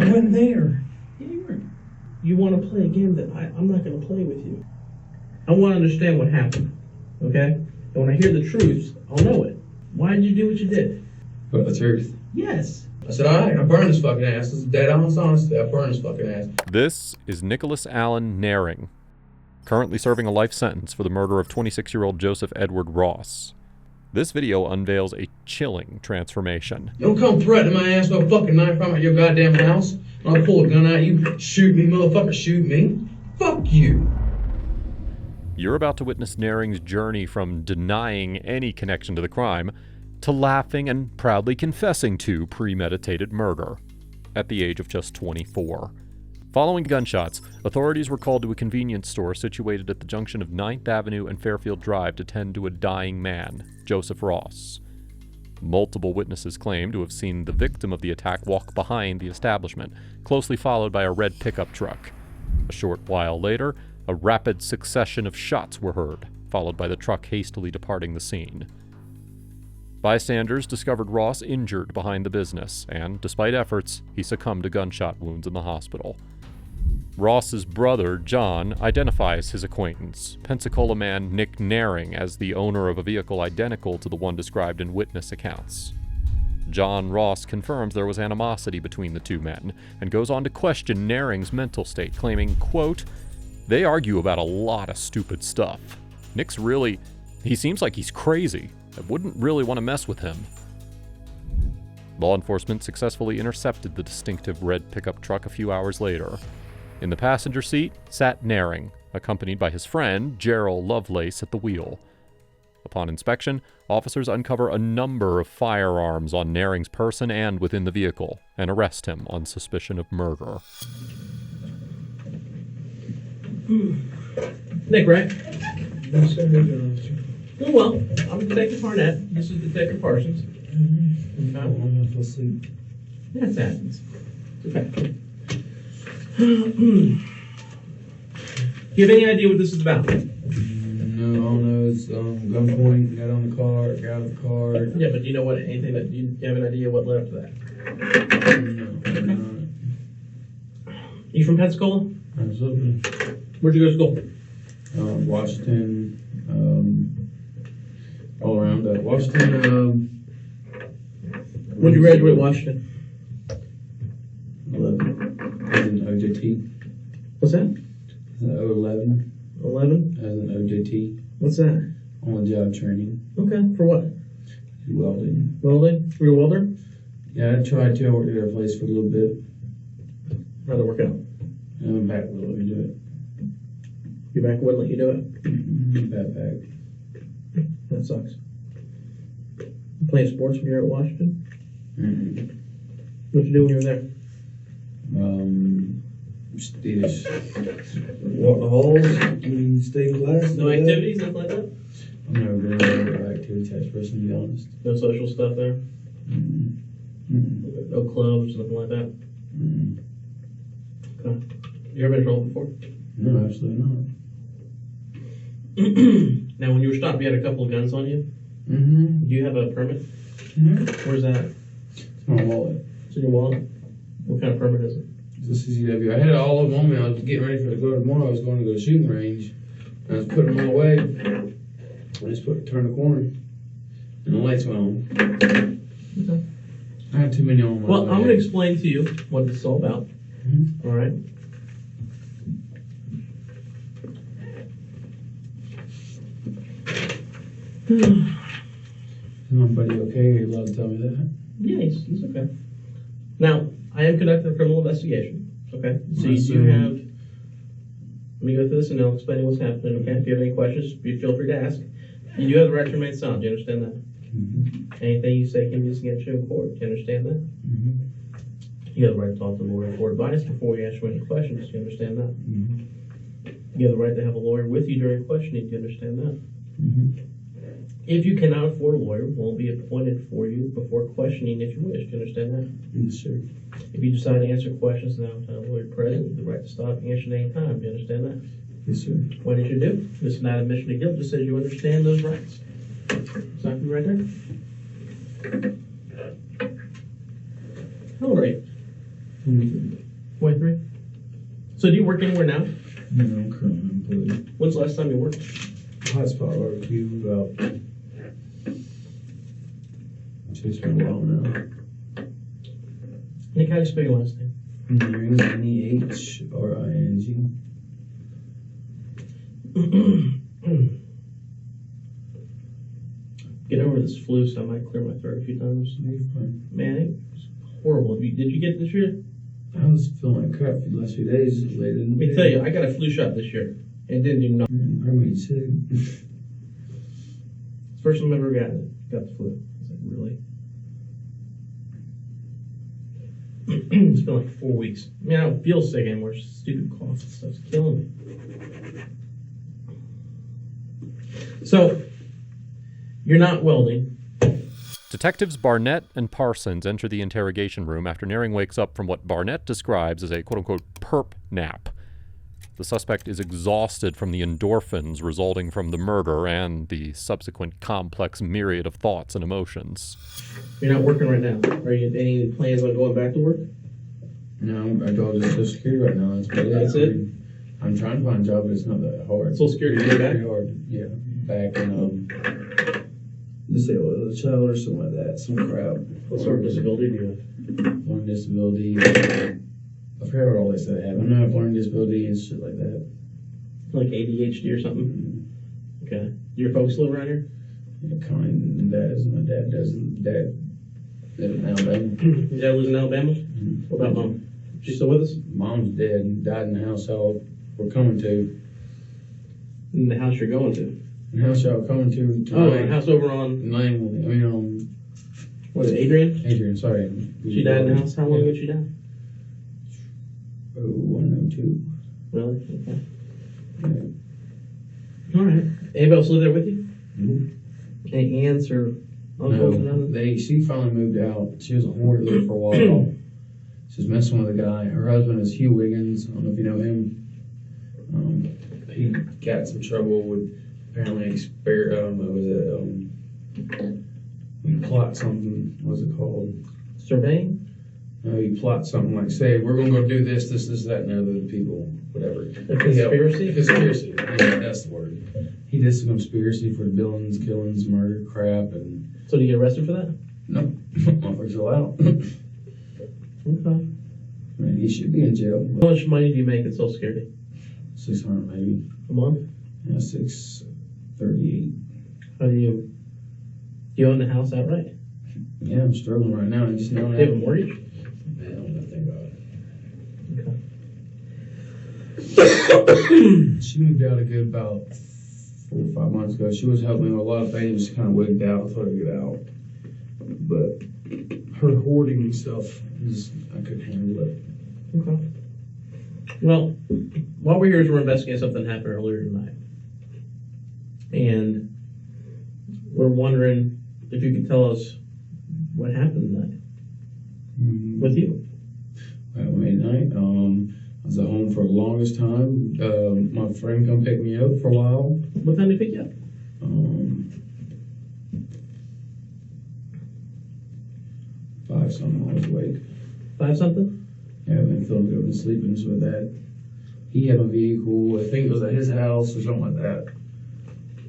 I wasn't there. Yeah, you were. You want to play a game that I'm not going to play with you. I want to understand what happened, okay? And when I hear the truth, I'll know it. Why did you do what you did? What, the truth? Yes. I said, all right, I burned his fucking ass. This is dead honest honesty. I burned his fucking ass. This is Nicholas Nehring, currently serving a life sentence for the murder of 26-year-old Joseph Edward Ross. This video unveils a chilling transformation. You don't come threatening my ass with a fucking knife from your goddamn house. I'll pull a gun at you. Shoot me, motherfucker, shoot me. Fuck you. You're about to witness Nehring's journey from denying any connection to the crime to laughing and proudly confessing to premeditated murder at the age of just 24. Following gunshots, authorities were called to a convenience store situated at the junction of 9th Avenue and Fairfield Drive to tend to a dying man, Joseph Ross. Multiple witnesses claim to have seen the victim of the attack walk behind the establishment, closely followed by a red pickup truck. A short while later, a rapid succession of shots were heard, followed by the truck hastily departing the scene. Bystanders discovered Ross injured behind the business, and, despite efforts, he succumbed to gunshot wounds in the hospital. Ross's brother, John, identifies his acquaintance, Pensacola man Nick Nehring, as the owner of a vehicle identical to the one described in witness accounts. John Ross confirms there was animosity between the two men, and goes on to question Nehring's mental state, claiming, quote, "They argue about a lot of stupid stuff. Nick's really... he seems like he's crazy. I wouldn't really want to mess with him." Law enforcement successfully intercepted the distinctive red pickup truck a few hours later. In the passenger seat sat Nehring, accompanied by his friend, Gerald Lovelace, at the wheel. Upon inspection, officers uncover a number of firearms on Nehring's person and within the vehicle, and arrest him on suspicion of murder. Nick, right? Yes, sir. Oh, well, I'm Detective Barnett. This is Detective Parsons. Mm-hmm. I'm going to sleep. That happens. It's okay. Do you have any idea what this is about? No, all I know is gunpoint, got on the car, got out of the car. Yeah, but do you know what? Anything that you have an idea what led up to that? No. You from Pensacola? Absolutely. Where'd you go to school? Washington, all around that. Washington, When did you graduate Washington? 11. As an OJT. What's that? 11. 11? As an OJT. What's that? On job training. Okay, for what? Welding. Welding? Were you a welder? Yeah, I tried to. I worked at a place for a little bit. How'd it work out? And I'm back wouldn't let me do it. Your back wouldn't let you do it? Bad back. That sucks. You playing sports when you were at Washington? Mm-hmm. What'd you do when you were there? Just walk the halls, stay in class. No activities, nothing like that? I'm never been an activity type person, to be honest. No social stuff there? Mm-hmm. No clubs, nothing like that? Mm-hmm. Okay. You ever been in trouble before? No, absolutely not. Now, when you were stopped, you had a couple of guns on you? Mm-hmm. Do you have a permit? Mm-hmm. Where's that? It's my wallet. It's in your wallet? What kind of permit is it? It's a CCW. I had it all of them on me. I was getting ready to go tomorrow. I was going to go to shooting range. I was putting them all away. I just turned the corner, and the lights went on. Okay. I had too many on my Well, I'm going to explain to you what this is all about. Mm-hmm. All right? Is my buddy okay? Are you allowed to tell me that? Yeah, he's okay. Now, I am conducting a criminal investigation. Okay? So you do have... Let me go through this and I'll explain what's happening, okay? If you have any questions, feel free to ask. You do have the right to remain silent. Do you understand that? Mm-hmm. Anything you say can be used against you in court. Do you understand that? Mm-hmm. You have the right to talk to a lawyer for advice before you answer any questions. Do you understand that? Mm-hmm. You have the right to have a lawyer with you during questioning. Do you understand that? Mm-hmm. If you cannot afford a lawyer, one will be appointed for you before questioning if you wish. Do you understand that? Yes, sir. If you decide to answer questions without a lawyer present, you have the right to stop and answer at any time. Do you understand that? Yes, sir. What did you do? This is not admission to guilt. Just says you understand those rights. Exactly right there. How old are you? 23. So do you work anywhere now? No, I'm currently employed. When's the last time you worked? Hotspot barbecue about. It's been a while now. Nick, how do you spell your last name? Nehring, Nehring. Get over this flu, so I might clear my throat a few times. You're fine. Man, it was horrible. Did you get it this year? I was feeling like crap for the last few days. Let me tell you, I got a flu shot this year. It didn't do nothing. I mean, sick. It's the first time I've ever got the flu. I was like, really? It's been like 4 weeks. I mean, I don't feel sick anymore. It's just stupid cough and stuff's killing me. So, you're not welding. Detectives Barnett and Parsons enter the interrogation room after Nehring wakes up from what Barnett describes as a quote-unquote perp nap. The suspect is exhausted from the endorphins resulting from the murder and the subsequent complex myriad of thoughts and emotions. You're not working right now. Are you any plans on going back to work? No, I go to Social Security right now. That's it? I'm trying to find a job, but it's not that hard. Social Security, it's pretty hard. Yeah, back in disabled as a child or something like that. Some crap. What sort of disability do you have? Learning disability. I forgot what all they said I have. I know I have learning disability and shit like that. Like ADHD or something? Mm-hmm. Okay. Your folks live around here? Yeah, kind of does. My dad doesn't. Dad lives in Alabama. Your dad lives in Alabama? Mm-hmm. What about mom? She's still with us? Mom's dead and died in the house y'all we're coming to. In the house you're going to? The house y'all coming to Oh, the house over on... Langley. I mean, what is it, Adrian? Adrian, sorry. She died in the house? How long ago she died? 102. Really? Okay. All right. Anybody else live there with you? Mm-hmm. Any aunts or uncles or nothing? She finally moved out. She was a whore there for a while. She was messing with a guy. Her husband is Hugh Wiggins. I don't know if you know him. He got some trouble with apparently you plot something. What's it called? Surveying? No, you plot something like, say, we're going to go do this, that, and the other to people, whatever. A conspiracy? Conspiracy. Yeah, that's the word. He did some conspiracy for billings, killings, murder, crap, and... So did you get arrested for that? No. Motherfucker's still out. Okay. I mean, he should be in jail. How much money do you make at Social Security? 600 maybe. A month? Yeah, 638. How do you own the house outright? Yeah, I'm struggling right now. I just know Do you have a mortgage? Man, nothing about Okay. it. She moved out a good about 4 or 5 months ago. She was helping me with a lot of things. She kind of wigged out. I thought I'd get out. But her hoarding stuff, I couldn't handle it. Okay. Well, while we're here is we're investigating something that happened earlier tonight. And we're wondering if you could tell us what happened tonight with you. Midnight. I was at home for the longest time. My friend come pick me up for a while. What time did he pick you up? 5 something. I was awake. 5 something? Yeah, I've been feeling good. I've been sleeping so with that. He had a vehicle. I think it was at his house or something like that.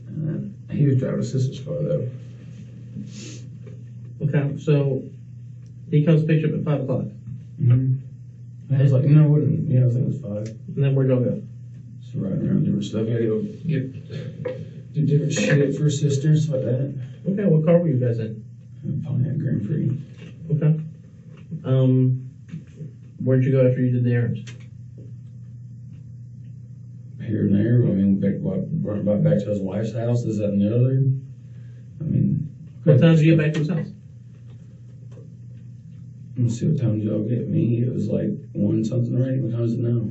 And he was driving his sister's car though. Okay, so he comes pick you up at 5 o'clock. Mm-hmm. I was like, no, I wouldn't. Yeah, I think it was 5. And then where'd y'all go? Just riding around different stuff. I had to go do different shit for sisters like that. Okay, what car were you guys in? Pontiac Grand Prix. Okay. Where'd you go after you did the errands? Here and there. I mean, back to his wife's house. Is that another? I mean, What time did you get back to his house? Let me see what time did y'all get me. It was like 1 something, right? What time is it now?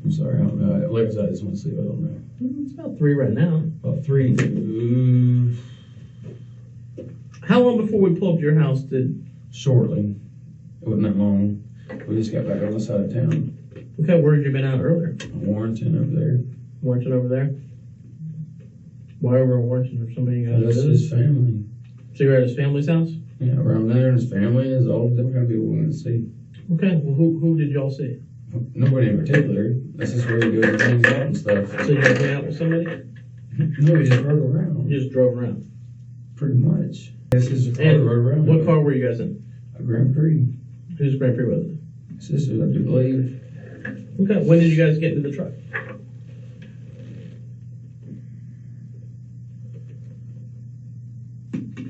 I'm sorry, I don't know. Like I said, I just want to sleep. I don't know. It's about 3 right now. About 3. How long before we pulled up to your house did... Shortly. It wasn't that long. We just got back on the side of town. Okay, where had you been out earlier? Warrenton over there. Warrenton over there? Why over in Warrenton? Or somebody you guys That's visit? his family. So you're at his family's house? Yeah, around there and his family is all different kind of people we want to see. Okay, well, who did y'all see? Nobody in particular. That's just where he goes and hangs out and stuff. So you guys went out with somebody? No, he just rode around. You just drove around? Pretty much. This is a car And rode around. what car were you guys in? A Grand Prix. Whose Grand Prix was it? Sister, I do believe. Okay, when did you guys get into the truck?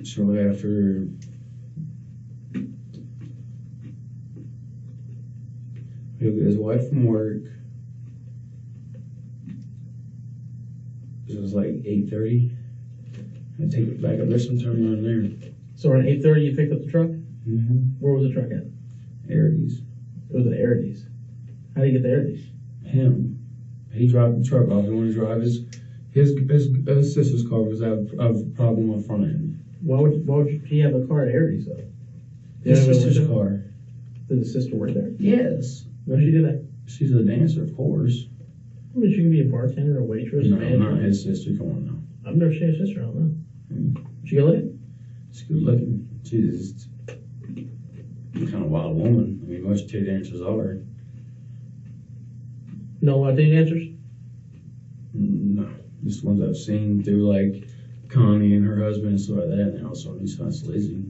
Shortly after. He'll get his wife from work. It was like 8:30. I take it back up there sometime around there. So around 8:30 you picked up the truck? Mm-hmm. Where was the truck at? Aries. It was at Arides. How did you get to Arides? Him. He dropped the truck off. He wanted to drive his sister's car was have a problem on front end. Why would he have a car at Arides though? His sister's car. Did the sister work there? Yes. Why did she do that? She's a dancer, of course. I mean, she can be a bartender, a waitress, No, manager. not his sister. Come on now. I've never seen her sister. I don't know. She good looking? She's good looking. She's just kind of wild woman. I mean, most titty dancers are. No Latino dancers? No, just ones I've seen through like Connie and her husband and stuff like that. And also, he's kind of sleazy.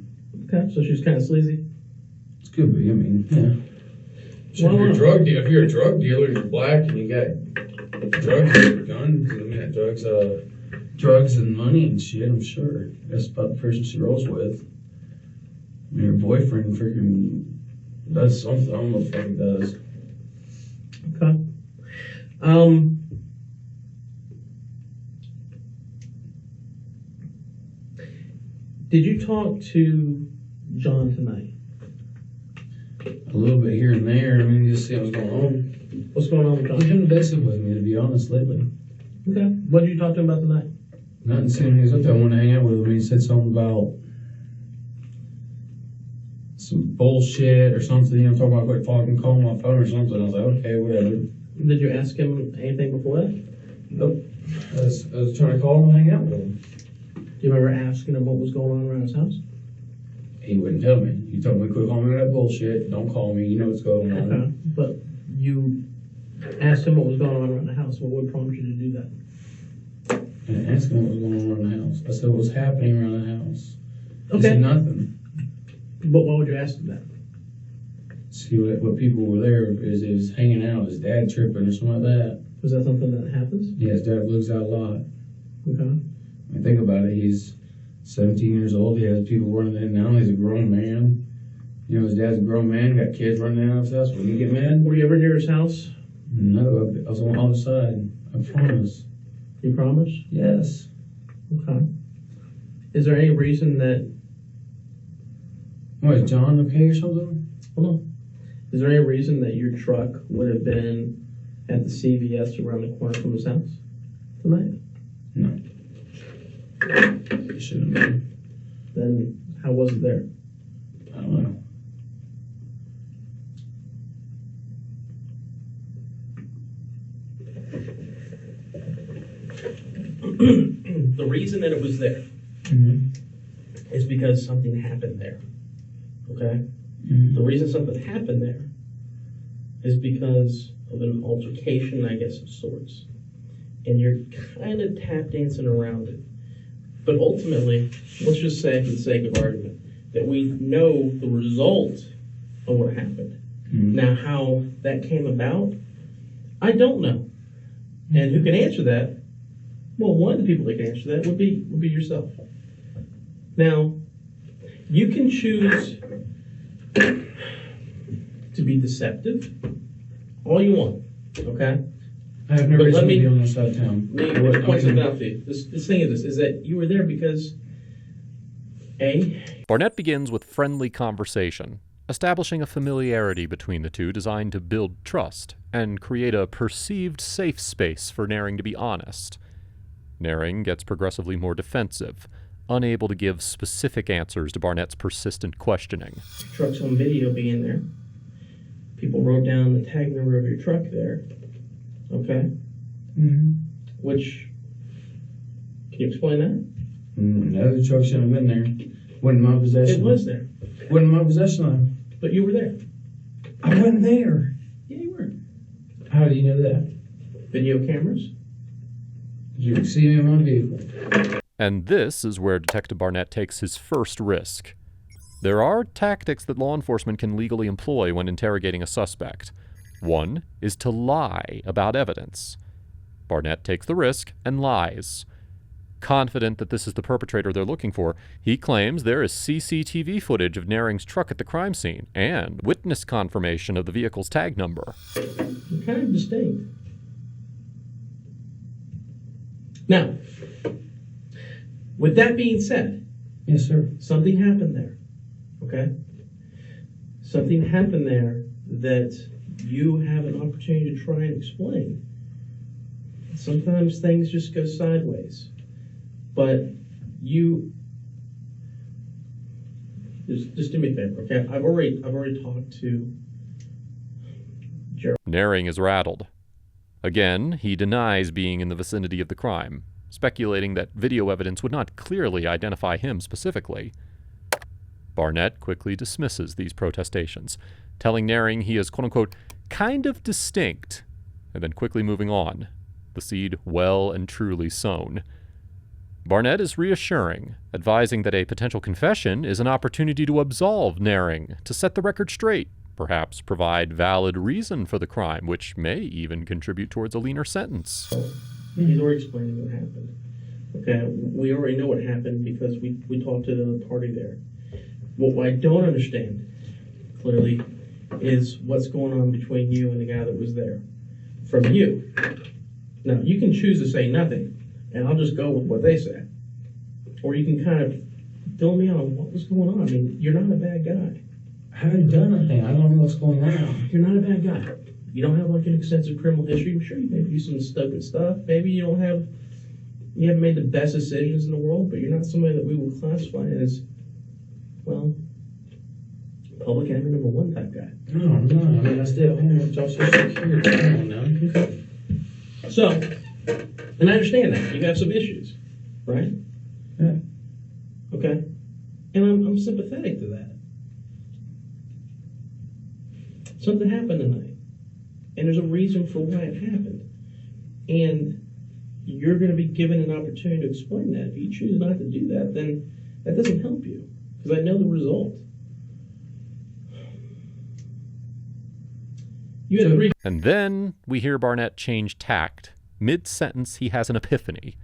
Okay, so she's kind of sleazy. It's good, but I mean, yeah. So if you're a drug dealer, you're black and you got drugs and guns, I mean, Drugs and money and shit, I'm sure. That's about the person she rolls with. I mean, her boyfriend freaking does something. I don't know what the fuck he does. Okay. Did you talk to John tonight? A little bit here and there. I mean, just see what's going on. What's going on with He's John? been evasive with me, to be honest, lately. Okay. What did you talk to him about tonight? Nothing soon. He was up there, I wanted to hang out with him. He said something about some bullshit or something. You know, talking about quit fucking calling my phone or something. I was like, okay, whatever. Did you ask him anything before that? Nope. I was trying to call him and hang out with him. Do you remember asking him what was going on around his house? He wouldn't tell me. He told me, quit calling me that bullshit. Don't call me. You know what's going on. Okay. But you asked him what was going on around the house. What would prompt you to do that? And I asked him what was going on around the house. I said, what was happening around the house? He Okay. said nothing. But why would you ask him that? See what people were there is he was hanging out, his dad tripping or something like that. Was that something that happens? Yeah, his dad lives out a lot. Okay. I mean, think about it, he's 17 years old, he has people running in now, he's a grown man. You know, his dad's a grown man, got kids running in out of his house. When you get mad? Were you ever near his house? No, I was on the other side. I promise. You promise? Yes. Okay. Is there any reason that, What, is John okay or something? hold on, is there any reason that your truck would have been at the CVS around the corner from his house tonight? No. It shouldn't have been. Then how was it there? I don't know. The reason that it was there Mm-hmm. is because something happened there. Okay? Mm-hmm. The reason something happened there is because of an altercation, I guess, of sorts. And you're kind of tap dancing around it. But ultimately, let's just say, for the sake of argument, that we know the result of what happened. Mm-hmm. Now, how that came about, I don't know. And who can answer that? Well, one of the people that can answer that would be yourself. Now, you can choose to be deceptive all you want, okay? I have no But reason let to me- be on this side of town. Let me point something out to you. This thing is that you were there because, A, Barnett begins with friendly conversation, establishing a familiarity between the two designed to build trust and create a perceived safe space for Nehring to be honest. Nehring gets progressively more defensive, unable to give specific answers to Barnett's persistent questioning. truck's on video being there. People wrote down the tag number of your truck there, okay? Mm-hmm. Which, can you explain that? No, the truck shouldn't have been there. Wasn't my possession. It was there, Wasn't my possession. but you were there. I wasn't there. Yeah, you were. How do you know that? Video cameras. You see me in my vehicle. And this is where Detective Barnett takes his first risk. There are tactics that law enforcement can legally employ when interrogating a suspect. One is to lie about evidence. Barnett takes the risk and lies. Confident that this is the perpetrator they're looking for, he claims there is CCTV footage of Nehring's truck at the crime scene and witness confirmation of the vehicle's tag number. Kind of distinct. Now, with that being said, Yes, sir. something happened there. Okay? Something happened there that you have an opportunity to try and explain. Sometimes things just go sideways. But you just do me a favor, okay? I've already talked to Gerald. Nehring is rattled. Again, he denies being in the vicinity of the crime, speculating that video evidence would not clearly identify him specifically. Barnett quickly dismisses these protestations, telling Nehring he is, quote-unquote, kind of distinct, and then quickly moving on, the seed well and truly sown. Barnett is reassuring, advising that a potential confession is an opportunity to absolve Nehring, to set the record straight, perhaps provide valid reason for the crime, which may even contribute towards a leaner sentence. He's already explaining what happened. Okay, we already know what happened because we talked to the other party there. What I don't understand, clearly, is what's going on between you and the guy that was there. From you. Now, you can choose to say nothing, and I'll just go with what they said. Or you can kind of fill me in on what was going on. I mean, you're not a bad guy. I haven't done anything. I don't know what's going on. You're not a bad guy. You don't have like an extensive criminal history. I'm sure you maybe do some stupid stuff. Maybe you haven't made the best decisions in the world, but you're not somebody that we will classify as, well, public enemy number one type guy. No, I mean, I stay at home with Social Security. Come on now. Okay. So, and I understand that. You have some issues, right? Yeah. Okay. And I'm sympathetic to that. Something happened tonight. And there's a reason for why it happened. And you're going to be given an opportunity to explain that. If you choose not to do that, then that doesn't help you. Because I know the result. You had three. And then we hear Barnett change tact. Mid-sentence, he has an epiphany.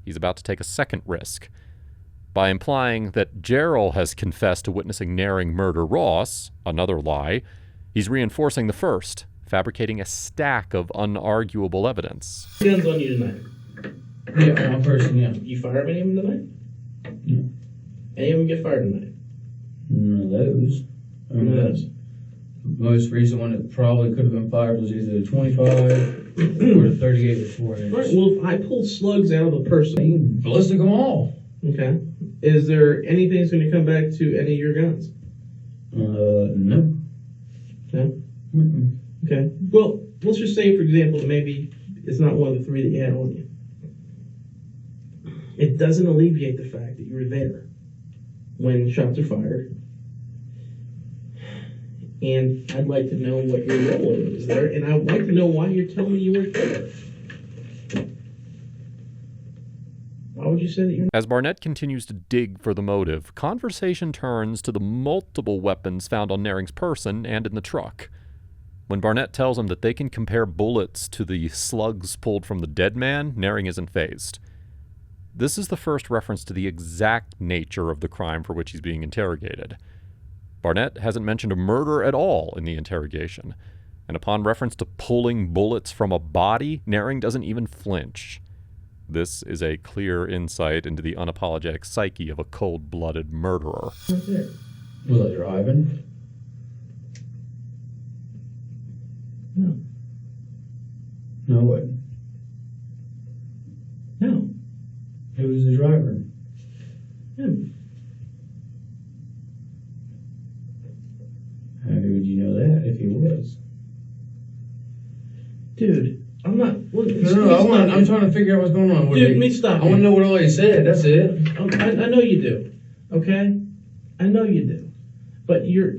He's about to take a second risk. By implying that Gerald has confessed to witnessing Nehring murder Ross, another lie, he's reinforcing the first, fabricating a stack of unarguable evidence. Guns on you tonight. Yeah, one person, yeah. You fire any of them tonight? No. Any of them get fired tonight? None of those. None of those. The most recent one that probably could have been fired was either the 25 or the 38 before it. All right, well, if I pull slugs out of a person, Ballistic them all. okay, is there anything that's going to come back to any of your guns? No. No? Mm-mm. Okay. Well, let's just say, for example, maybe it's not one of the three that you had on you. It doesn't alleviate the fact that you were there when shots are fired. And I'd like to know what your role is there, and I'd like to know why you're telling me you weren't there. Why would you say that you're not? As Barnett continues to dig for the motive, conversation turns to the multiple weapons found on Nehring's person and in the truck. When Barnett tells him that they can compare bullets to the slugs pulled from the dead man, Nehring isn't fazed. This is the first reference to the exact nature of the crime for which he's being interrogated. Barnett hasn't mentioned a murder at all in the interrogation, and upon reference to pulling bullets from a body, Nehring doesn't even flinch. This is a clear insight into the unapologetic psyche of a cold-blooded murderer. Right there. Was I driving? No. No, what? No. Who was the driver? Him. How would you know that if he was? Dude, I'm not. Well, I'm trying to figure out what's going on. Dude, let me stop. I want to know what all he said. That's it. I know you do. Okay? I know you do. But you're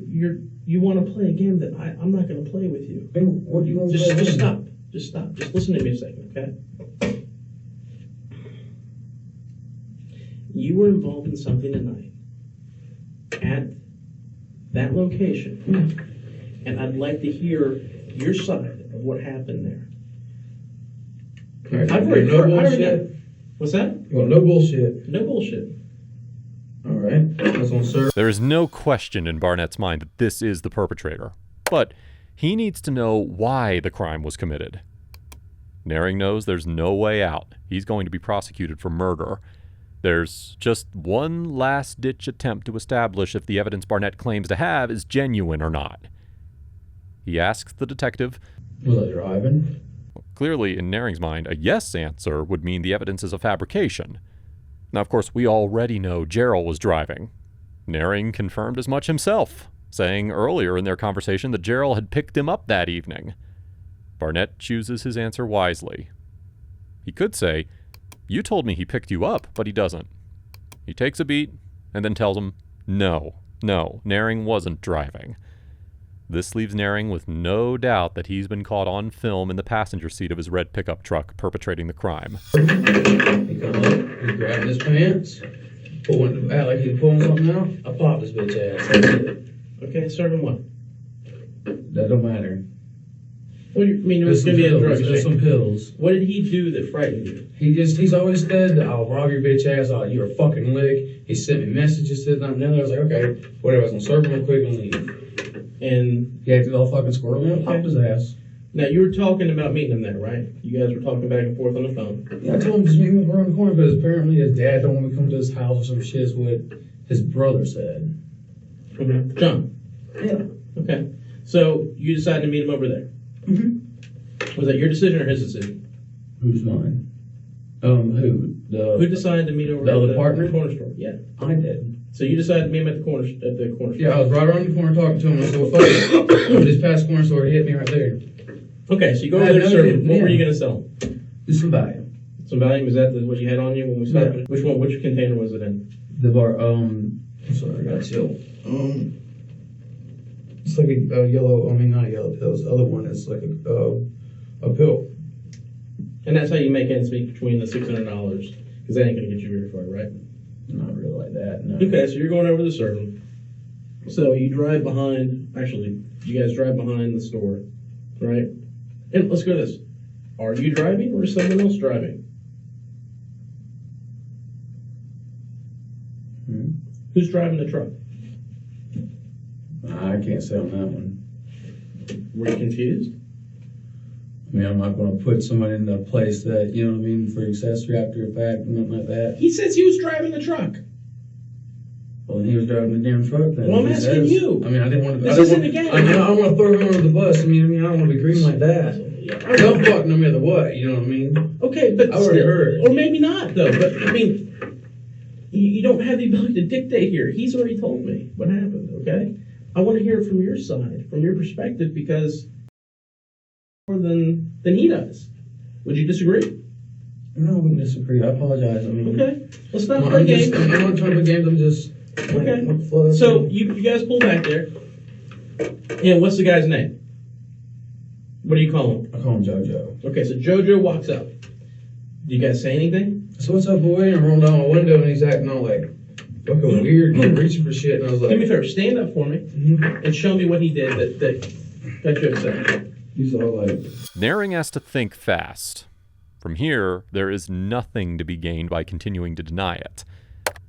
you want to play a game that I'm not going to play with you. Hey, what do you want to Just play? stop. Just stop. Just listen to me a second, okay? You were involved in something tonight at that location, and I'd like to hear your side of what happened there. Alright, I've already no heard. bullshit. What's that? You want no bullshit? No bullshit. All right, that's on sir. There is no question in Barnett's mind that this is the perpetrator, but he needs to know why the crime was committed. Nehring knows there's no way out. He's going to be prosecuted for murder. There's just one last-ditch attempt to establish if the evidence Barnett claims to have is genuine or not. He asks the detective. Was I driving? Clearly, in Nehring's mind, a yes answer would mean the evidence is a fabrication. Now, of course, we already know Gerald was driving. Nehring confirmed as much himself, saying earlier in their conversation that Gerald had picked him up that evening. Barnett chooses his answer wisely. He could say, "You told me he picked you up," but he doesn't. He takes a beat and then tells him, no, Nehring wasn't driving. This leaves Nehring with no doubt that he's been caught on film in the passenger seat of his red pickup truck perpetrating the crime. He come up, he grabbed his pants, pulling the back like he was pulling something out. I popped his bitch ass. That's it. Okay, serving what? That don't matter. What do you mean? It was There's some going to be a drug pills. There's some exchange? pills. What did he do that frightened you? He's always said that I'll rob your bitch ass. You're a fucking lick. He sent me messages to them. I was like, okay, whatever. I was gonna serve him real quick and leave. And He acted all fucking squirrely and I popped his ass. now you were talking about meeting him there, right? You guys were talking back and forth on the phone. Yeah, I told him just meet me around the corner because apparently his dad don't want me to come to his house or some shit is what his brother said. Mm-hmm. John. Yeah. Okay. So you decided to meet him over there. Mm-hmm. Was that your decision or his decision? Who's mine? Who? Who decided to meet over the at other the partner? corner store? Yeah. I did. So you decided to meet him at the corner store. Yeah, I was right around the corner talking to him. I said, well, fuck it. This past corner store hit me right there. Okay, so you go I over there to know serve you- him. What yeah. were you going to sell him? Do some value. Some Valium? Was that what you had on you when we stopped? Yeah. Which one? Which container was it in? The bar, I'm sorry, I got chill. It's like a yellow, not yellow pills. The other one is like a pill. And that's how you make ends meet between the $600, because that ain't going to get you very far, right? Not really like that, no. Okay, so you're going over to serve him. So you drive behind, actually, you guys drive behind the store, right? And let's go to this. Are you driving or is someone else driving? Who's driving the truck? I can't say on that one. Were you confused? I mean, I'm not going to put somebody in the place that, you know what I mean, for accessory after the fact, nothing like that. He says he was driving the truck. Well, he was driving the damn truck then. Well, I'm He asking says. you. I mean, I didn't want to. This I didn't isn't want, a game. I mean, I don't want to throw him under the bus. I don't want to be green like that. Don't fuck no matter what, you know what I mean? Okay, but I already still, heard. or maybe not though. But I mean, you don't have the ability to dictate here. He's already told me what happened. Okay, I want to hear it from your side, from your perspective, because more than he does. Would you disagree? No, I wouldn't disagree. I apologize. I mean, Okay, let's not I'm play just, games. I'm not trying to play games. I'm just. Okay. What the fuck? So you guys pull back there. And what's the guy's name? What do you call him? I call him JoJo. Okay, so JoJo walks up. Do you guys say anything? So what's up, boy? And I roll down my window and he's acting all like fucking weird, reaching for shit. And I was like, Do me a favor, stand up for me mhm. and show me what he did that got you upset. He's all like, Nehring has to think fast. From here, there is nothing to be gained by continuing to deny it.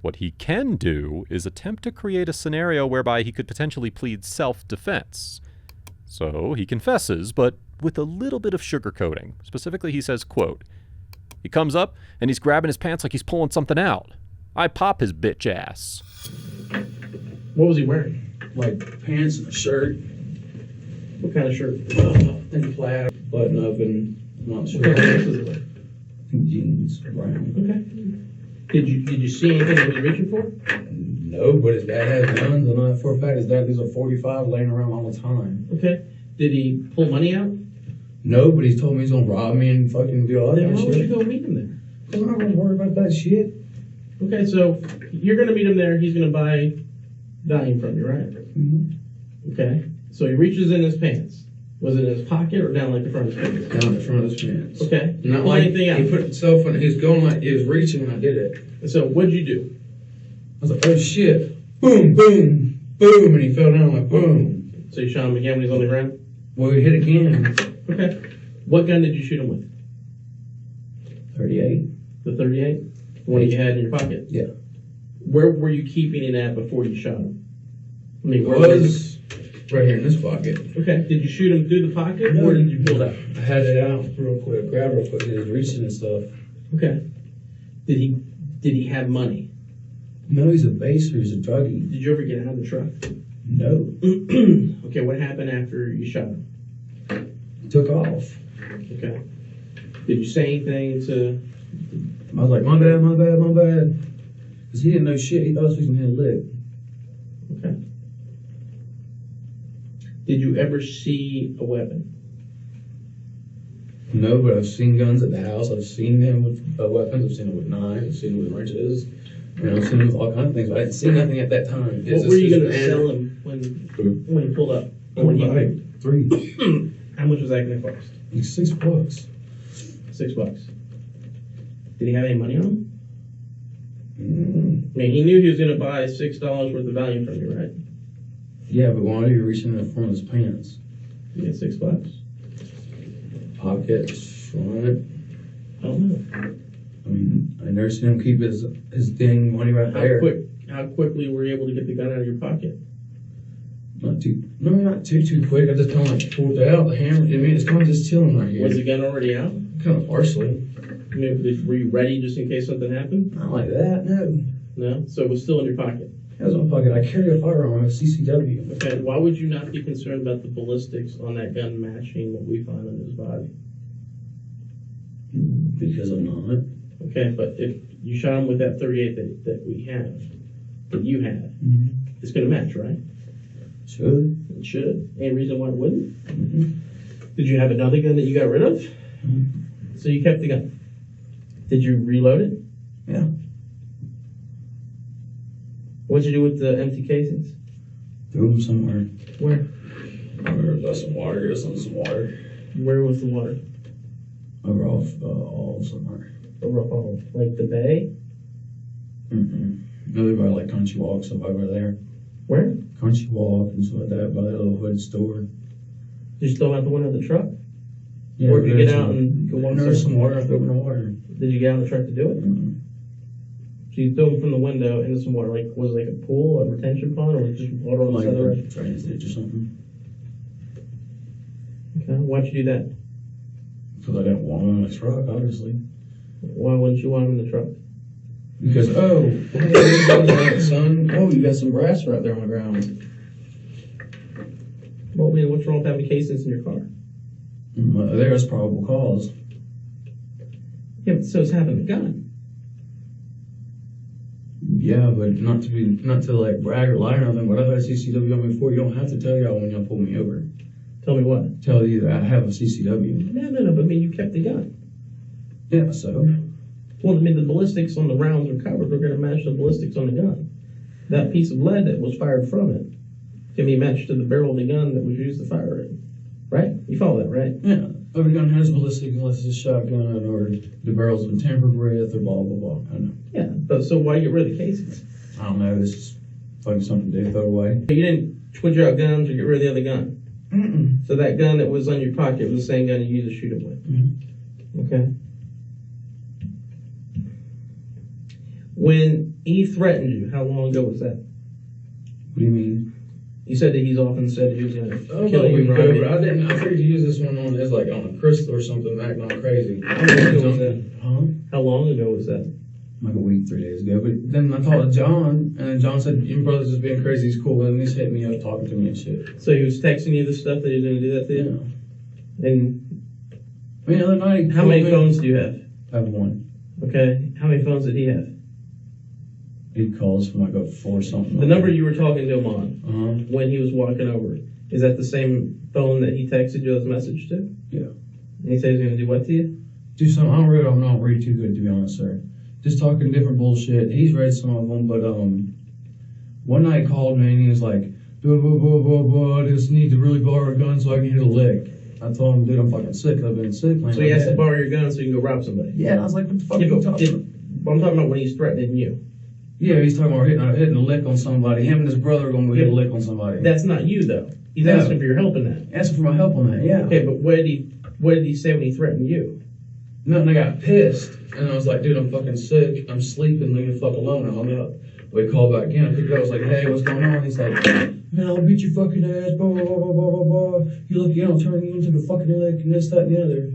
What he can do is attempt to create a scenario whereby he could potentially plead self-defense. So he confesses, but with a little bit of sugarcoating. Specifically, he says, quote, "He comes up and he's grabbing his pants like he's pulling something out. I pop his bitch ass." What was he wearing? like pants and a shirt, What kind of shirt? and plaid, button up, and I'm not sure. What kind of pants was he wearing? Jeans, brown. Okay. Did you see anything he was reaching for? No, but his dad has guns, and I know for a fact his dad leaves a 45 laying around all the time. Okay. Did he pull money out? No, but he's told me he's gonna rob me and fucking do all that Then why would you shit. go meet him there? I'm not gonna worry about that shit. Okay, so you're going to meet him there. He's going to buy Valium from you, right? Mm-hmm. Okay. So he reaches in his pants. Was it in his pocket or down like the front of his pants? Down the front of his pants. Okay. Not Pull like anything out. he put himself in. He was going like he was reaching when I did it. So what'd you do? I was like, oh shit! Boom, boom, boom, and he fell down like boom. So you shot him again when he's on the ground? Well, he hit again. Okay. What gun did you shoot him with? 38. The 38? The one you had in your pocket? Yeah. Where were you keeping it at before you shot him? I mean, It where was right here in this pocket. Okay. Did you shoot him through the pocket or did you pull it out? I had it out real quick, grabbed real quick. He was reaching and stuff. Okay. Did he have money? No, he's a baser. He's a druggie. Did you ever get out of the truck? No. Okay, what happened after you shot him? He took off. Okay. Did you say anything to... I was like, my bad, my bad, my bad. Because he didn't know shit. He thought I was fixing to hit a lick. Okay. Did you ever see a weapon? No, but I've seen guns at the house. I've seen them with weapons. I've seen them with knives. I've seen them with wrenches. And I've seen them with all kinds of things. But I didn't see nothing at that time. What were you going to sell him when he pulled up? Or when he Like $3. How much was that going to cost? Like $6. $6. Did he have any money on him? Mm. I mean, he knew he was going to buy $6 worth of value from you, right? Yeah, but why are you reaching in the front of his pants? You get $6. Pocket, front. I don't know. I mean, I never seen him keep his dang money right there. How quickly were you able to get the gun out of your pocket? Not too quick. I just kind of like pulled it out, the hammer. I mean, it's kind of just chilling right here. Was the gun already out? Kind of partially. I mean, were you ready just in case something happened? Not like that, no. No? So it was still in your pocket? That was in my pocket. I carry a firearm, a CCW. Okay, why would you not be concerned about the ballistics on that gun matching what we find on his body? Because I'm not. Okay, but if you shot him with that 38 that we have, that you have, it's going to match, right? Should. It should. Any reason why it wouldn't? Mm-hmm. Did you have another gun that you got rid of? Mm-hmm. So you kept the gun. Did you reload it? Yeah. What'd you do with the empty casings? Threw them somewhere. Where? I remember there's some water. There's some water. Where was the water? Over off somewhere. Over all, like the bay? Mm-mm. Really by like Country Walk, stuff over there. Where? Country Walk and stuff like that, by that little hood store. Did you throw out the window of the truck? Yeah, Or did you get out and go walk There's some? some water. I threw in the water. Did you get out of the truck to do it? Mm-hmm. So you threw them from the window into some water. Like, was it like a pool, a retention pond, or was it just water on the Like side of the a road? drainage ditch or something. Okay, why'd you do that? Because I didn't want him in the truck, obviously. Why wouldn't you want him in the truck? Because, hey, son, oh, you got some brass right there on the ground. Well, I mean, what's wrong with having casings in your car? There's probable cause. Yeah, but so is having a gun. Yeah, but not to like brag or lie or nothing, but I've had CCW on me before. You don't have to tell y'all when y'all pull me over. Tell me what? Tell you that I have a CCW. No, but I mean, you kept the gun. Yeah, so. Well, I mean, the ballistics on the rounds are covered. They're going to match the ballistics on the gun. That piece of lead that was fired from it can be matched to the barrel of the gun that was used to fire it. Right? You follow that, right? Yeah, every gun has ballistic unless it's a shotgun or the barrel's been tampered with or blah, blah, blah. I know. Yeah, but so why get rid of the casings? I don't know, it's just fucking something to throw away. You didn't switch out guns or get rid of the other gun. Mm-mm. So that gun that was on your pocket was the same gun you used to shoot him with. Mm-hmm. Okay. When he threatened you, how long ago was that? What do you mean? You said that he's often said he was going to kill we you, go, right? but I figured to use this one on as like on a crystal or something, acting all crazy. How long ago was that? Huh? How long ago was that? Like a week, 3 days ago. But then I talked to John, and then John said, your brother's just being crazy, he's cool, and he's hitting me up, talking to me and shit. So he was texting you the stuff that he was going to do that to you? Yeah. And I mean, the other night, how many phones do you have? I have one. Okay. How many phones did he have? He calls from like a 4 something. The number you were talking to him on Uh-huh. when he was walking over, is that the same phone that he texted you his message to? Yeah. And he said he's going to do what to you? Do something. I'm not really too good, to be honest, sir. Just talking different bullshit. He's read some of them, but one night he called me and he was like, blah, blah, blah, blah, blah. I just need to really borrow a gun so I can hit a lick. I told him, dude, I'm fucking sick. I've been sick. So he has to borrow your gun so you can go rob somebody. Yeah, and I was like, what the fuck are you talking about? But I'm talking about when he's threatening you. Yeah, he's talking about hitting a lick on somebody. Him and his brother are going to go hit a lick on somebody. That's not you, though. He's asking for your help in that. Asking for my help on that, yeah. Okay, but what did he say when he threatened you? Nothing, I got pissed. And I was like, dude, I'm fucking sick. I'm sleeping. Leave me the fuck alone. I hung up. We called back in. I picked it up. I was like, hey, what's going on? He's like, man, I'll beat your fucking ass. Blah, blah, blah, blah, blah, blah. You lucky I don't turn you into the fucking lick and this, that, and the other.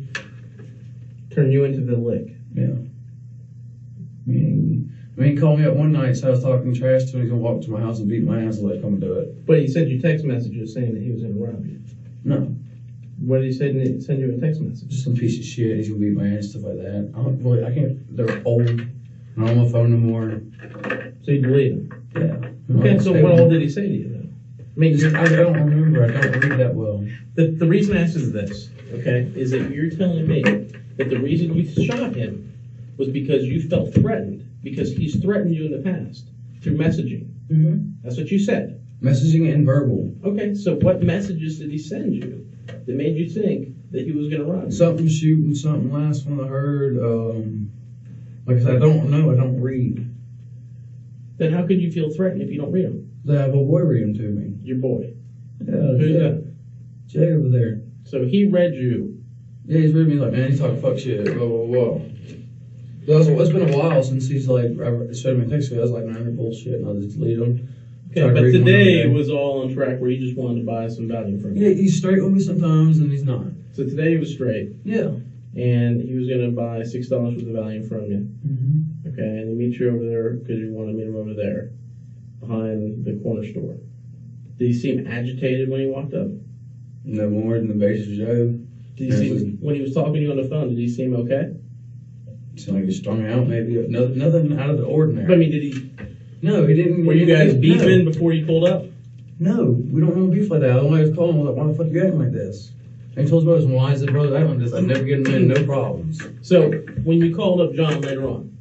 Turn you into the lick? Yeah. I mean, he called me up one night, so I was talking trash to him. He's going to walk to my house and beat my ass and let come and do it. But he sent you text messages saying that he was going to rob you. No. What did he say? Send you a text message? Just some piece of shit. He's going to beat my ass, stuff like that. I can't, they're old. I'm not on my phone no more. So you deleted them? Yeah. Okay, so what all did he say to you then? I mean, I don't remember. I don't read that well. The reason I asked is this, okay, is that you're telling me that the reason you shot him was because you felt threatened, because he's threatened you in the past through messaging. Mm-hmm. That's what you said. Messaging and verbal. Okay, so what messages did he send you that made you think that he was going to rob you? Something shooting, something last one I heard. Like I said, I don't know. I don't read. Then how could you feel threatened if you don't read them? I have a boy read them to me. Your boy. Yeah, Who's that? Jay over there. So he read you. Yeah, he's read me like, man, he's talking fuck shit, blah, blah, blah. It's been a while since he's like, showed me a text. I was like, man, they're bullshit, and I'll just delete them. Okay, but today was all on track where he just wanted to buy some value from you. Yeah, he's straight with me sometimes, and he's not. So today he was straight. Yeah. And he was going to buy $6 worth of value from you. Mm-hmm. Okay, and he meets you over there because you want to meet him over there behind the corner store. Did he seem agitated when he walked up? No more than the basic Joe. Did he seem, when he was talking to you on the phone, did he seem okay? Seemed like he strung out, maybe. Nothing out of the ordinary. But I mean, did he? No, he didn't. Were you guys beefing before you pulled up? No, we don't want to beef like that. The only I was calling was like, why the fuck you acting like this? And he told his brothers, why is it brother acting like this? I never get him in, no problems. So when you called up John later on,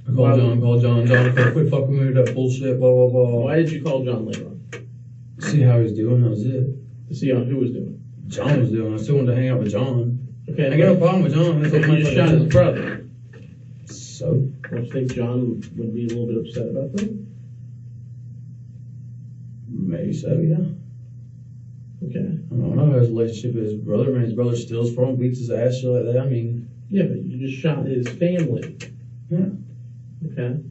I called John. John, quit fucking me with that bullshit, blah, blah, blah. why did you call John later on? See how he was doing, that was it. To see who was doing. John was doing. I still wanted to hang out with John. Okay. I got no problem with John. So you just shot his brother. So? Don't you think John would be a little bit upset about that? Maybe so, yeah. Okay. I don't know how his relationship with his brother. Man, his brother steals from him, beats his ass, shit like that. I mean... Yeah, but you just shot his family. Yeah. Okay.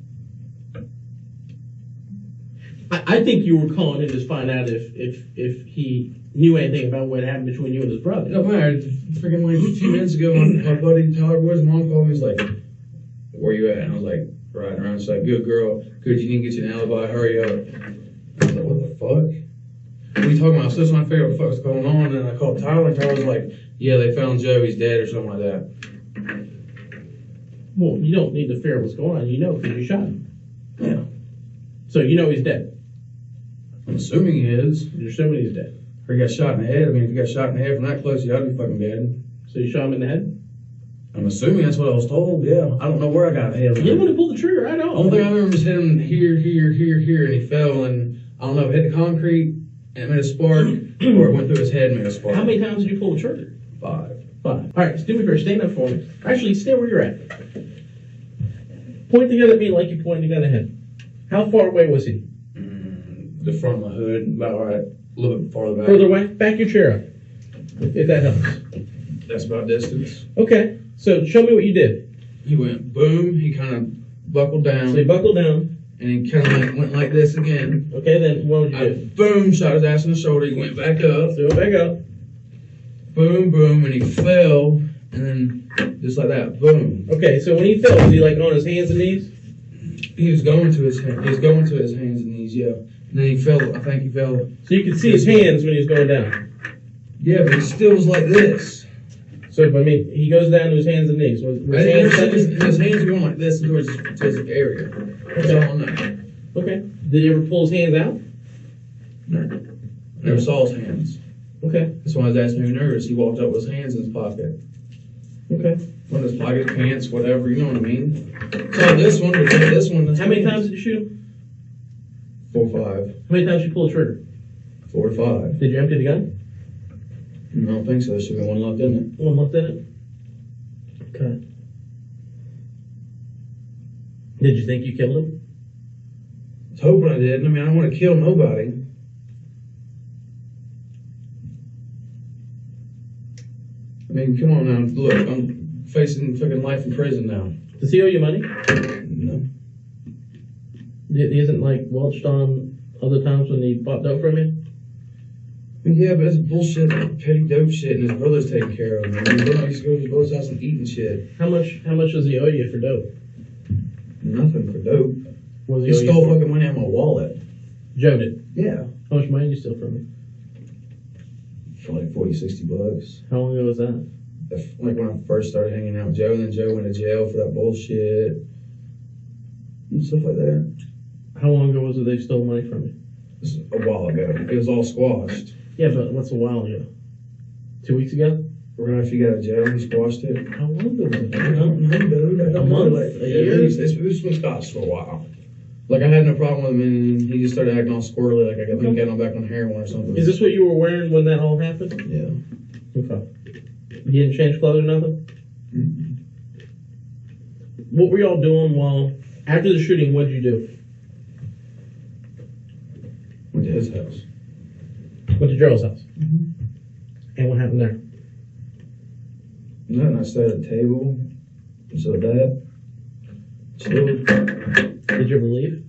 I think you were calling him to find out if he knew anything about what happened between you and his brother. It don't matter. Freaking like a few minutes ago, my buddy Tyler Woods' mom called me. He's like, where you at? And I was like, riding around. She's like, good girl. Good, you didn't get you an alibi. Hurry up. I was like, what the fuck? What are you talking about? I was still trying to figure out what the fuck's going on. And I called Tyler, and Tyler was like, yeah, they found Joe. He's dead or something like that. Well, you don't need to figure out what's going on. You know because you shot him. Yeah. So you know he's dead. I'm assuming he is. You're assuming he's dead. Or he got shot in the head. I mean, if he got shot in the head from that close, you ought to be fucking dead. So you shot him in the head? I'm assuming that's what I was told, yeah. I don't know where I got the head. You didn't want to pull the trigger, I don't. Only thing I remember is hitting here, and he fell, and I don't know if it hit the concrete and it made a spark, or it went through his head and made a spark. How many times did you pull the trigger? 5. All right, so do me a favor, stand up for me. Actually, stay where you're at. Point the gun at me like you pointed the gun ahead. How far away was he? The front of the hood, about right, a little bit farther back. Further away? Back your chair up, if that helps. That's about distance. Okay, so show me what you did. He went boom, he kind of buckled down. So he buckled down. And he kind of went like this again. Okay, then what would you do? Boom, shot his ass in the shoulder, he went back up. Throw it back up. Boom, boom, and he fell, and then just like that, boom. Okay, so when he fell, was he like on his hands and knees? He was going to his hands and knees, yeah. And then he fell, I think he fell. So you could see his hands when he was going down? Yeah, but he still was like this. So, I mean, he goes down to his hands and knees. His hands were going like this towards his area. That's all I know. Okay. Did he ever pull his hands out? No. I never saw his hands. Okay. That's why I was asking him nervous. He walked up with his hands in his pocket. Okay. One in his pocket, pants, whatever, you know what I mean? So this one, How many times did you shoot him? 4 or 5. How many times did you pull the trigger? 4 to 5. Did you empty the gun? I don't think so. There should be one left in it. One left in it? Okay. Did you think you killed him? I was hoping I didn't. I mean, I don't want to kill nobody. I mean, come on now. Look, I'm facing fucking life in prison now. Does he owe you money? No. He isn't like welched on other times when he bought dope from you? Yeah, but that's bullshit, petty dope shit, and his brother's taking care of him. I mean, I used to go to his brother's house and eat and shit. How much does he owe you for dope? Nothing for dope. What does He owe you stole for? fucking money out of my wallet. Joe did. Yeah. How much money did you steal from me? For like 40, 60 bucks. How long ago was that? Like when I first started hanging out with Joe, and then Joe went to jail for that bullshit. And stuff like that. How long ago was it they stole money from you? This was a while ago. It was all squashed. Yeah, but what's a while ago? 2 weeks ago? Right after you got out of jail, he squashed it. How long ago was it? I don't know, dude. I don't A know. month? Like, A year? It's been squashed for a while. Like, I had no problem with him, and he just started acting all squirrely, like I think he got on back on heroin or something. Is this what you were wearing when that all happened? Yeah. Okay. You didn't change clothes or nothing? Mm-hmm. What were y'all doing after the shooting, what did you do? Went to his house. Went to Gerald's house. Mm-hmm. And what happened there? Nothing. I sat at the table, so that chilled. Did you ever leave?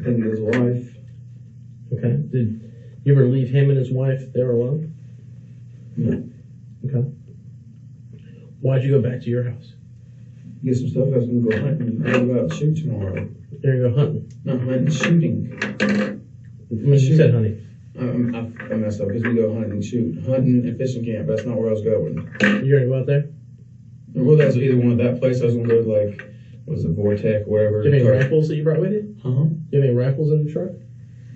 Thinking of his wife. Okay. Did you ever leave him and his wife there alone? No. Okay. Why'd you go back to your house? Get some stuff. I was gonna go hunting. I'm about to shoot tomorrow. You're gonna go hunting. No, I meant shooting. I mean, you said hunting. I messed up because we go hunting and shoot. Hunting and fishing camp. That's not where I was going. You're gonna go out there? Well, that's either one of that place. I was gonna go to like, what was it, Vortex, whatever. Do you have any rifles that you brought with you? Huh? Do you have any rifles in the truck?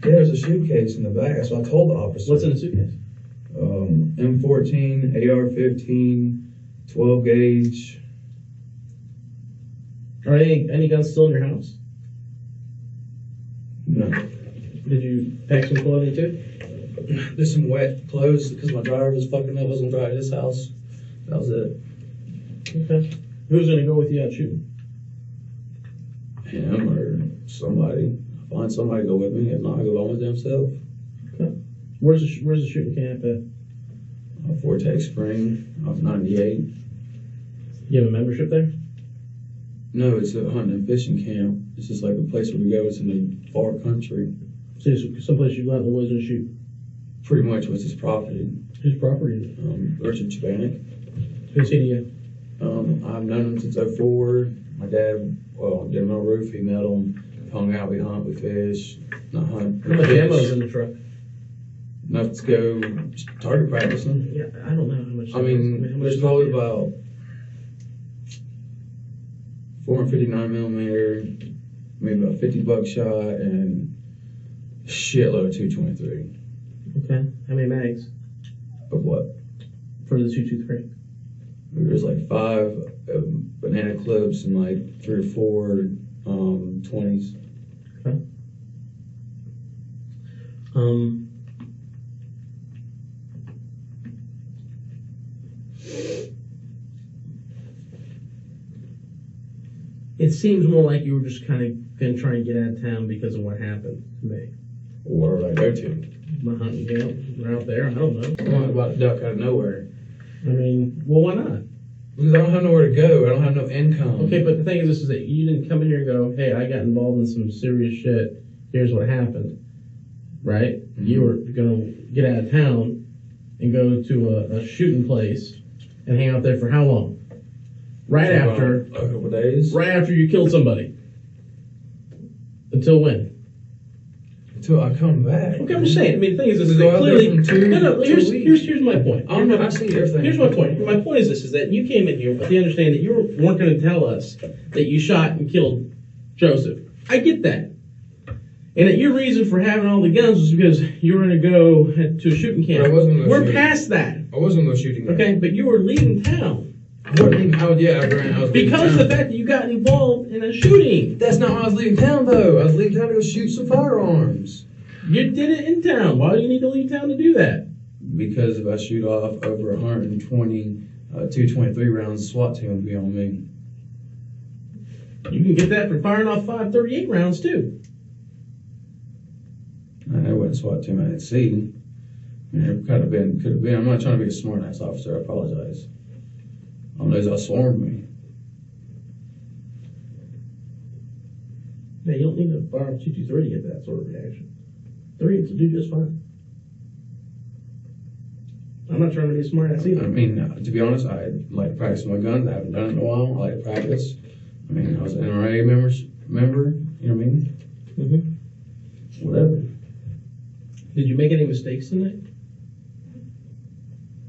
Yeah, there's a suitcase in the back. So I told the officer. What's in the suitcase? M14, AR-15, 12 gauge. Are any guns still in your house? No. Did you pack some clothing too? There's some wet clothes because my dryer was fucking up. I was gonna dry at his house. That was it. Okay. Who's gonna go with you out shooting? Him or somebody. Find somebody to go with me. If not, I go by my damn self. Okay. Where's the shooting camp at? Vortex Spring, off 98. You have a membership there? No, it's a hunting and fishing camp. It's just like a place where we go. It's in the far country. So it's someplace you go out in the woods and shoot. Pretty much was his property. Whose property is it? Richard Chabanik. Who's he to you? I've known him since '04. My dad, did him on a roof. He met him, hung out, we hunt, we fish. Not hunt. How much fish. ammo's in the truck? Enough to go target practicing. Yeah, I don't know how much. I mean, how much there's probably about 459 millimeter, maybe about 50 buckshot, and a shitload of 223. Okay. How many mags Of what? for the 223? There's like 5 banana clips and like 3 or 4 20s. Okay. It seems more like you were just kind of going to try and get out of town because of what happened to me. Where would I go to? My hunting camp, out there, I don't know. I'm not about to duck out of nowhere. I mean, well, why not? Because I don't have nowhere to go. I don't have no income. Okay, but the thing is, this is that you didn't come in here and go, hey, I got involved in some serious shit. Here's what happened. Right? Mm-hmm. You were going to get out of town and go to a shooting place and hang out there for how long? Right For after. about a couple days. Right after you killed somebody. Until when? Until I come back. Okay, I'm just saying. I mean, the thing is, this We is go that out there clearly. from two- No, 2 weeks. here's my point. I see everything. Here's my point. My point is this: is that you came in here with the understanding that you weren't going to tell us that you shot and killed Joseph. I get that, and that your reason for having all the guns was because you were going to go to a shooting camp. But I wasn't gonna We're shoot. past that, I wasn't going to go shooting. okay? But you were leaving town I wasn't leaving. I was leaving because of town. the fact that you got involved in a shooting. That's not why I was leaving town, though. I was leaving town to go shoot some firearms. You did it in town. Why do you need to leave town to do that? Because if I shoot off over 120, 223 rounds, SWAT team would be on me. You can get that for firing off 538 rounds too. I know what SWAT team I didn't see. I mean, it could have been. I'm not trying to be a smart ass officer. I apologize. All those that swarmed me. Yeah, you don't need to fire off 223 to get that sort of reaction. 3 to do just fine. I'm not trying to be a smart ass either. I mean, to be honest, I like to practice my guns. I haven't done it in a while. I like to practice. I mean, I was an NRA member. You know what I mean? Mm-hmm. Whatever. Did you make any mistakes tonight?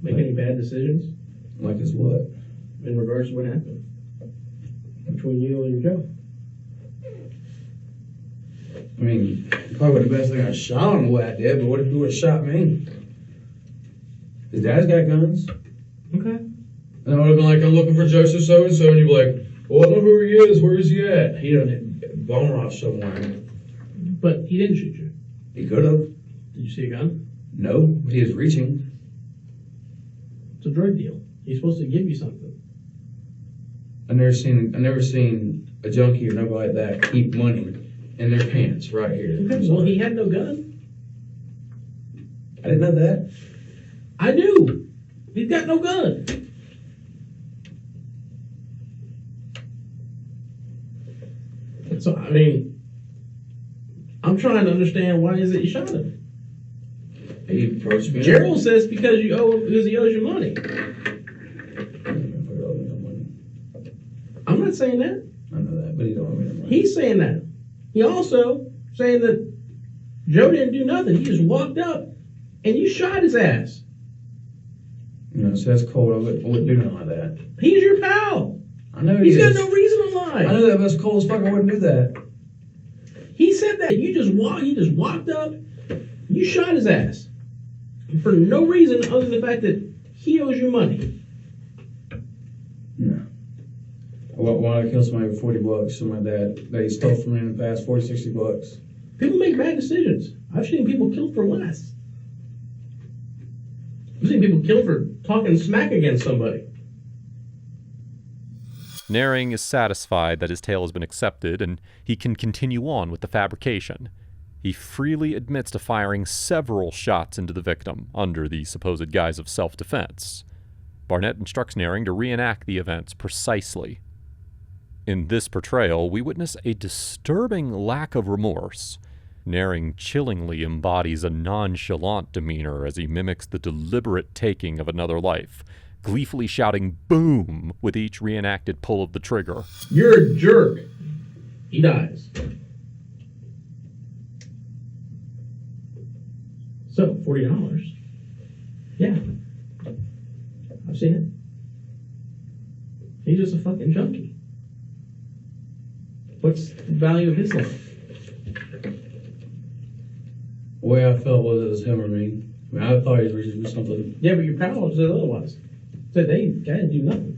Make any bad decisions? Like as what? In regards to what happened between you and Joe? I mean, probably the best thing I shot on the way I did, but what if he would have shot me? His dad's got guns. Okay. And I would have been like, I'm looking for Joseph so-and-so, and you'd be like, well, I know who he is. Where is he at? He done hit bone off somewhere. But he didn't shoot you. He could have. Did you see a gun? No, but he was reaching. It's a drug deal. He's supposed to give you something. I never seen a junkie or nobody like that keep money in their pants right here. Okay, well, he had no gun. I didn't know that. I do. He's got no gun. So, I mean, I'm trying to understand why is it you shot him. He approached me. Gerald says because he owes you money. I'm not saying that. I know that, but he don't owe me no money. He's saying that. He also saying that Joe didn't do nothing. He just walked up and you shot his ass. You know, so that's cold. I wouldn't do nothing like that. He's your pal. I know He's got no reason to lie. I know that, but it's cold as fuck. I wouldn't do that. He said that he just walked up, you shot his ass for no reason other than the fact that he owes you money. No. Why I kill somebody for $40? Something like that he stole from me in the past, $40, $60. People make bad decisions. I've seen people killed for less. I've seen people killed for talking smack against somebody. Nehring is satisfied that his tale has been accepted and he can continue on with the fabrication. He freely admits to firing several shots into the victim under the supposed guise of self-defense. Barnett instructs Nehring to reenact the events precisely. In this portrayal, we witness a disturbing lack of remorse. Nehring chillingly embodies a nonchalant demeanor as he mimics the deliberate taking of another life, gleefully shouting "boom" with each reenacted pull of the trigger. You're a jerk. He dies. So, $40. Yeah. I've seen it. He's just a fucking junkie. What's the value of his life? The way I felt was it was him or me. I mean, I thought he was reaching for something. Yeah, but your pal said otherwise. Said they didn't do nothing.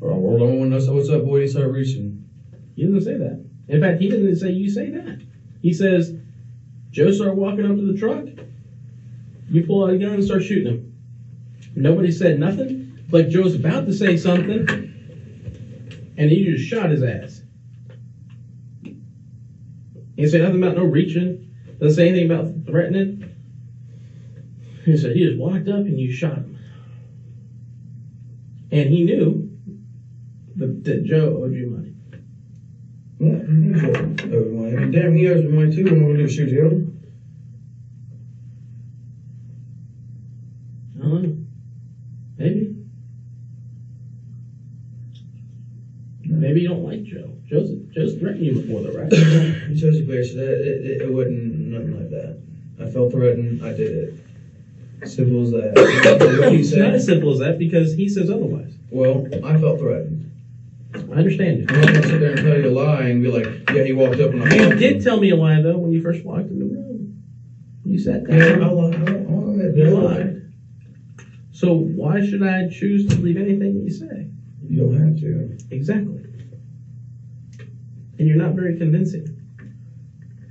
Or world don't want to know what's up, boy. He started reaching. He didn't say that. In fact, he didn't say you say that. He says, Joe started walking up to the truck. You pull out a gun and start shooting him. Nobody said nothing. Like Joe's about to say something, and he just shot his ass. He didn't say nothing about no reaching. Doesn't say anything about threatening. He said he just walked up and you shot him. And he knew that Joe owed you money. Yeah, he owed me money. I mean, damn, he owes me money too. What am I going to do, shoot him? I don't know. Maybe. Maybe you don't like Joe. Joe's threatened you before, though, right? He chose a bitch. It wasn't nothing like that. I felt threatened. I did it. Simple as that. It's not as simple as that because he says otherwise. Well, I felt threatened. I understand you. I'm not going to sit there and tell you a lie and be like, yeah, he walked up and I You did tell me a lie, though, when you first walked in the room. You said that. Yeah, I lied. You lied. So why should I choose to believe anything that you say? You don't have to. Exactly. And you're not very convincing.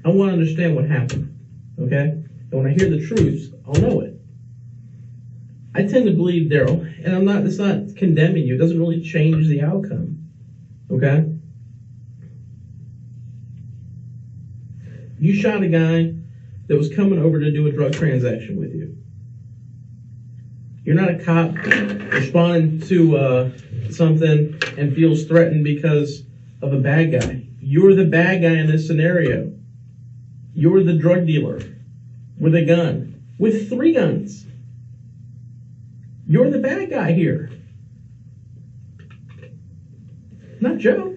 I want to understand what happened. Okay? And when I hear the truth, I'll know it. I tend to believe Daryl, and it's not condemning you. It doesn't really change the outcome. Okay? You shot a guy that was coming over to do a drug transaction with you. You're not a cop responding to something and feels threatened because of a bad guy. You're the bad guy in this scenario. You're the drug dealer with a gun, with 3 guns. You're the bad guy here. Not Joe.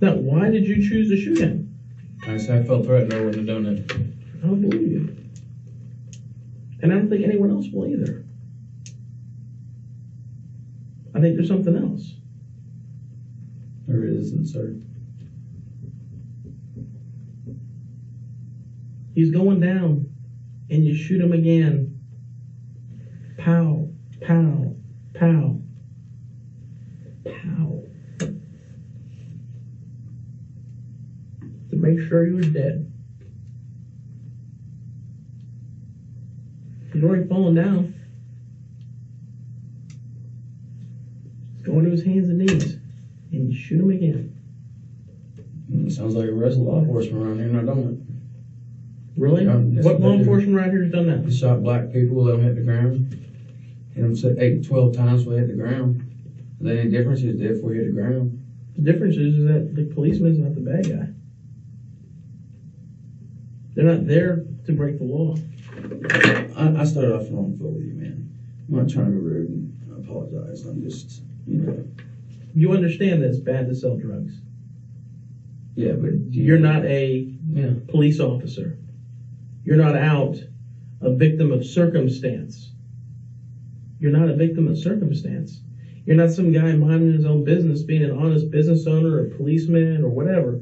Now, why did you choose to shoot him? I said I felt threatened. I wouldn't have done it. I don't believe you. And I don't think anyone else will either. I think there's something else. There isn't, sir. He's going down, and you shoot him again. Pow, pow, pow, pow. To make sure he was dead. He's already fallen down. He's going to his hands and knees, and you shoot him again. Sounds like a arrest law enforcement around here, and I don't. Really? Yes, What law enforcement around here has done that? They shot black people, let them hit the ground. Hit them 8 to 12 times before they hit the ground. Is there any difference? He was dead before he hit the ground. The difference is that the policeman's not the bad guy. They're not there to break the law. I started off the wrong foot with you, man. I'm not trying to be rude, and I apologize. I'm just, You understand that it's bad to sell drugs. Yeah, but You're not a police officer. You're not out a victim of circumstance. You're not a victim of circumstance. You're not some guy minding his own business, being an honest business owner or policeman or whatever.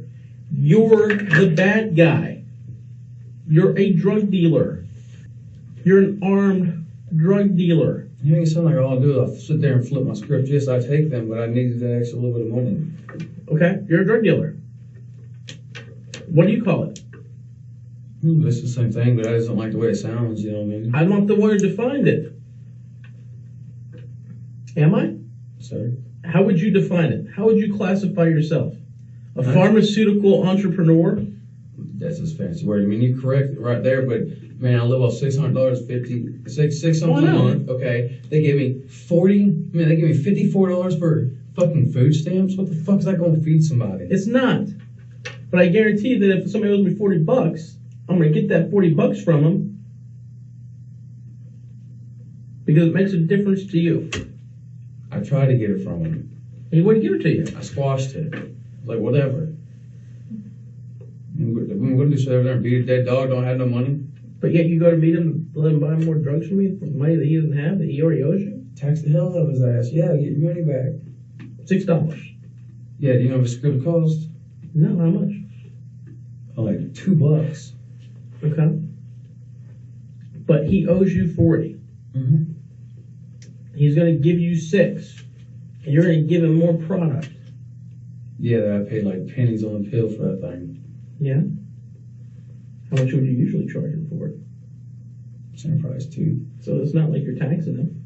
You're the bad guy. You're a drug dealer. You're an armed drug dealer. You make it sound like all I do is I sit there and flip my script. Yes, I take them, but I needed that extra little bit of money. Okay? You're a drug dealer. What do you call it? It's the same thing, but I just don't like the way it sounds, you know what I mean? I'm not the one who defined it. Am I? Sorry? How would you define it? How would you classify yourself? A pharmaceutical entrepreneur? That's just fancy word. I mean, you correct it right there, but man, I live off $600, six something a month. Okay, they gave me they gave me $54 for fucking food stamps. What the fuck is that going to feed somebody? It's not. But I guarantee you that if somebody owes me $40, I'm going to get that $40 from them because it makes a difference to you. I tried to get it from him. And he wouldn't give it to you. I squashed it. Like, whatever. We're going to do shit over there and beat a dead dog, don't have no money. But yet you go to meet him to let him buy more drugs from you for money that he doesn't have, that he already owes you? Tax the hell out of his ass. Yeah, get your money back. $6. Yeah, do you know what it's going to cost? No, how much? Oh, like $2. Okay. But he owes you 40. Mm-hmm. He's going to give you 6. And you're going to give him more product. Yeah, I paid like pennies on the pill for that thing. Yeah? How much would you usually charge him for it? Same price, too. So it's not like you're taxing him.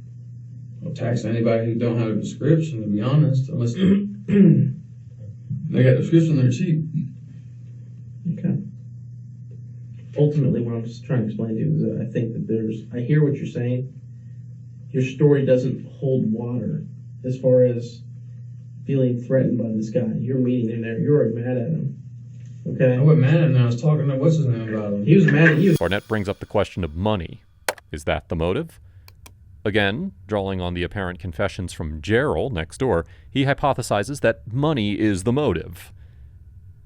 I'll tax anybody who don't have a prescription, to be honest, unless they got a prescription, they're cheap. Okay. Ultimately, what I'm just trying to explain to you is that I think that I hear what you're saying. Your story doesn't hold water as far as feeling threatened by this guy. You're meeting him there. You're already mad at him. Okay? I wasn't mad at him. I was talking to what's his name about him. He was mad at you. Barnett brings up the question of money. Is that the motive? Again, drawing on the apparent confessions from Gerald next door, he hypothesizes that money is the motive.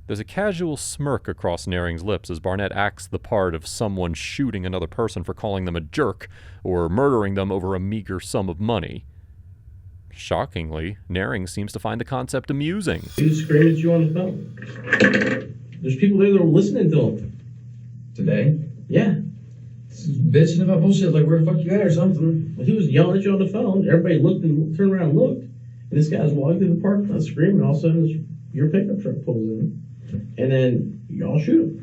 There's a casual smirk across Nehring's lips as Barnett acts the part of someone shooting another person for calling them a jerk or murdering them over a meager sum of money. Shockingly, Nehring seems to find the concept amusing. He was screaming at you on the phone. There's people there that were listening to him. Today? Yeah. Bitching about bullshit like where the fuck you at or something. Well, he was yelling at you on the phone. Everybody looked and turned around and looked. And this guy's walking through the parking lot screaming. All of a sudden, your pickup truck pulls in. And then y'all shoot him.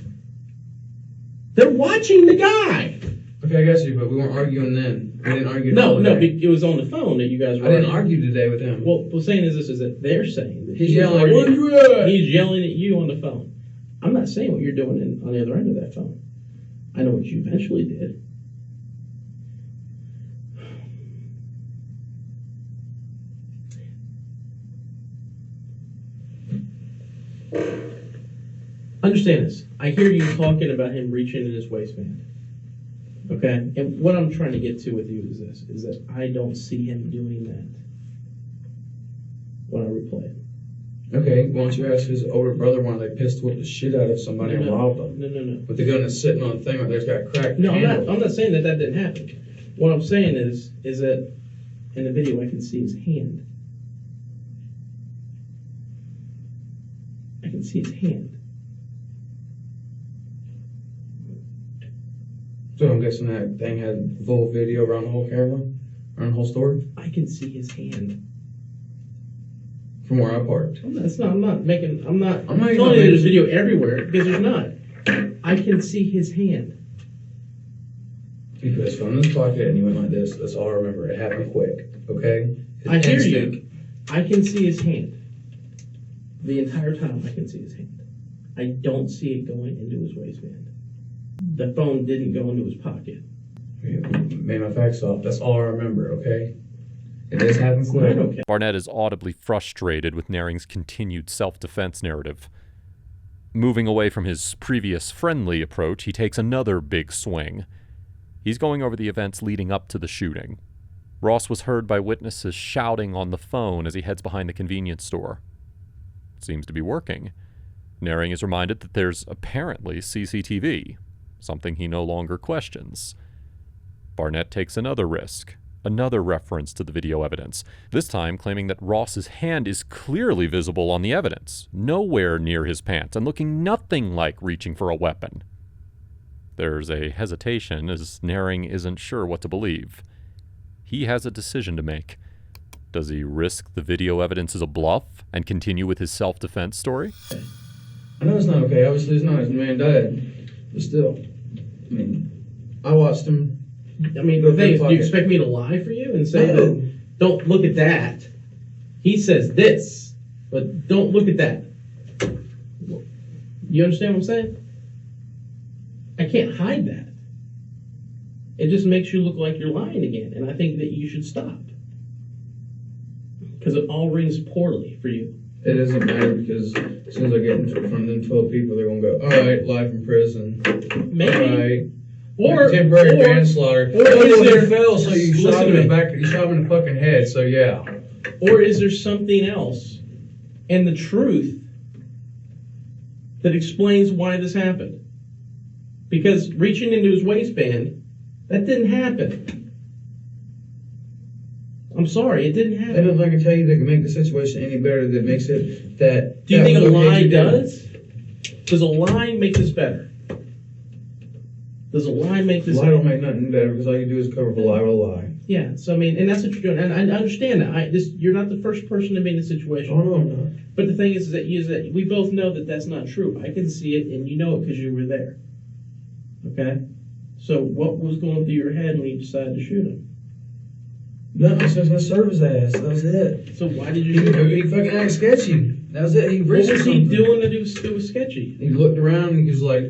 They're watching the guy. Okay, I got you, but we weren't arguing then. We didn't argue. No, today. it was on the phone that you guys were. I didn't argue today with him. Well, what's saying is this: is that they're saying that He's yelling, "Where you at?" He's yelling at you on the phone. I'm not saying what you're doing on the other end of that phone. I know what you eventually did. Understand this. I hear you talking about him reaching in his waistband. Okay? And what I'm trying to get to with you is this, is that I don't see him doing that when I replay it. Okay, why don't you ask his older brother why they pissed whooped the shit out of somebody and robbed them? No. But the gun that's sitting on the thing right there's got a cracked No, handle. I'm not saying that didn't happen. What I'm saying is that in the video I can see his hand. I can see his hand. So I'm guessing that thing had full video around the whole camera? Around the whole store? I can see his hand. From where I parked. I'm not telling you making there's video everywhere, because there's not. I can see his hand. He put his phone in his pocket and he went like this. That's all I remember. It happened quick. Okay? I hear you. I can see his hand. The entire time I can see his hand. I don't see it going into his waistband. The phone didn't go into his pocket. Made my facts off. That's all I remember, okay? It does happen quick. Okay. Barnett is audibly frustrated with Nehring's continued self-defense narrative. Moving away from his previous friendly approach, he takes another big swing. He's going over the events leading up to the shooting. Ross was heard by witnesses shouting on the phone as he heads behind the convenience store. It seems to be working. Nehring is reminded that there's apparently CCTV, something he no longer questions. Barnett takes another risk, another reference to the video evidence, this time claiming that Ross's hand is clearly visible on the evidence, nowhere near his pants, and looking nothing like reaching for a weapon. There's a hesitation as Nehring isn't sure what to believe. He has a decision to make. Does he risk the video evidence as a bluff and continue with his self-defense story? I know it's not okay. Obviously, it's not his man died. But still, I mean, I watched him. I mean, the thing is, do you expect me to lie for you and say that, don't look at that? He says this, but don't look at that. You understand what I'm saying? I can't hide that. It just makes you look like you're lying again, and I think that you should stop. Because it all rings poorly for you. It doesn't matter because as soon as I get in front of them 12 people, they're going to go, all right, life in prison. Maybe. All right. Or temporary manslaughter. Or is he there, fell, so you shot him in the back. You shot him in the fucking head. So yeah. Or is there something else and the truth that explains why this happened? Because reaching into his waistband, that didn't happen. I'm sorry, it didn't happen. And if I can tell you that can make the situation any better, that makes it that. Do you think a lie does? Does a lie make this better? Does a lie make this better? Lie don't make nothing better because all you do is cover a lie with a lie. Yeah, so I mean, and that's what you're doing. And I understand that. You're not the first person to be in this situation. Oh, no, I'm not. But the thing is that we both know that that's not true. I can see it, and you know it because you were there. Okay? So what was going through your head when you decided to shoot him? No, I was just going to serve his ass. That was it. So why did you shoot him? He fucking acted sketchy. That was it. He reached. What was he doing that it was sketchy? He looked around and he was like,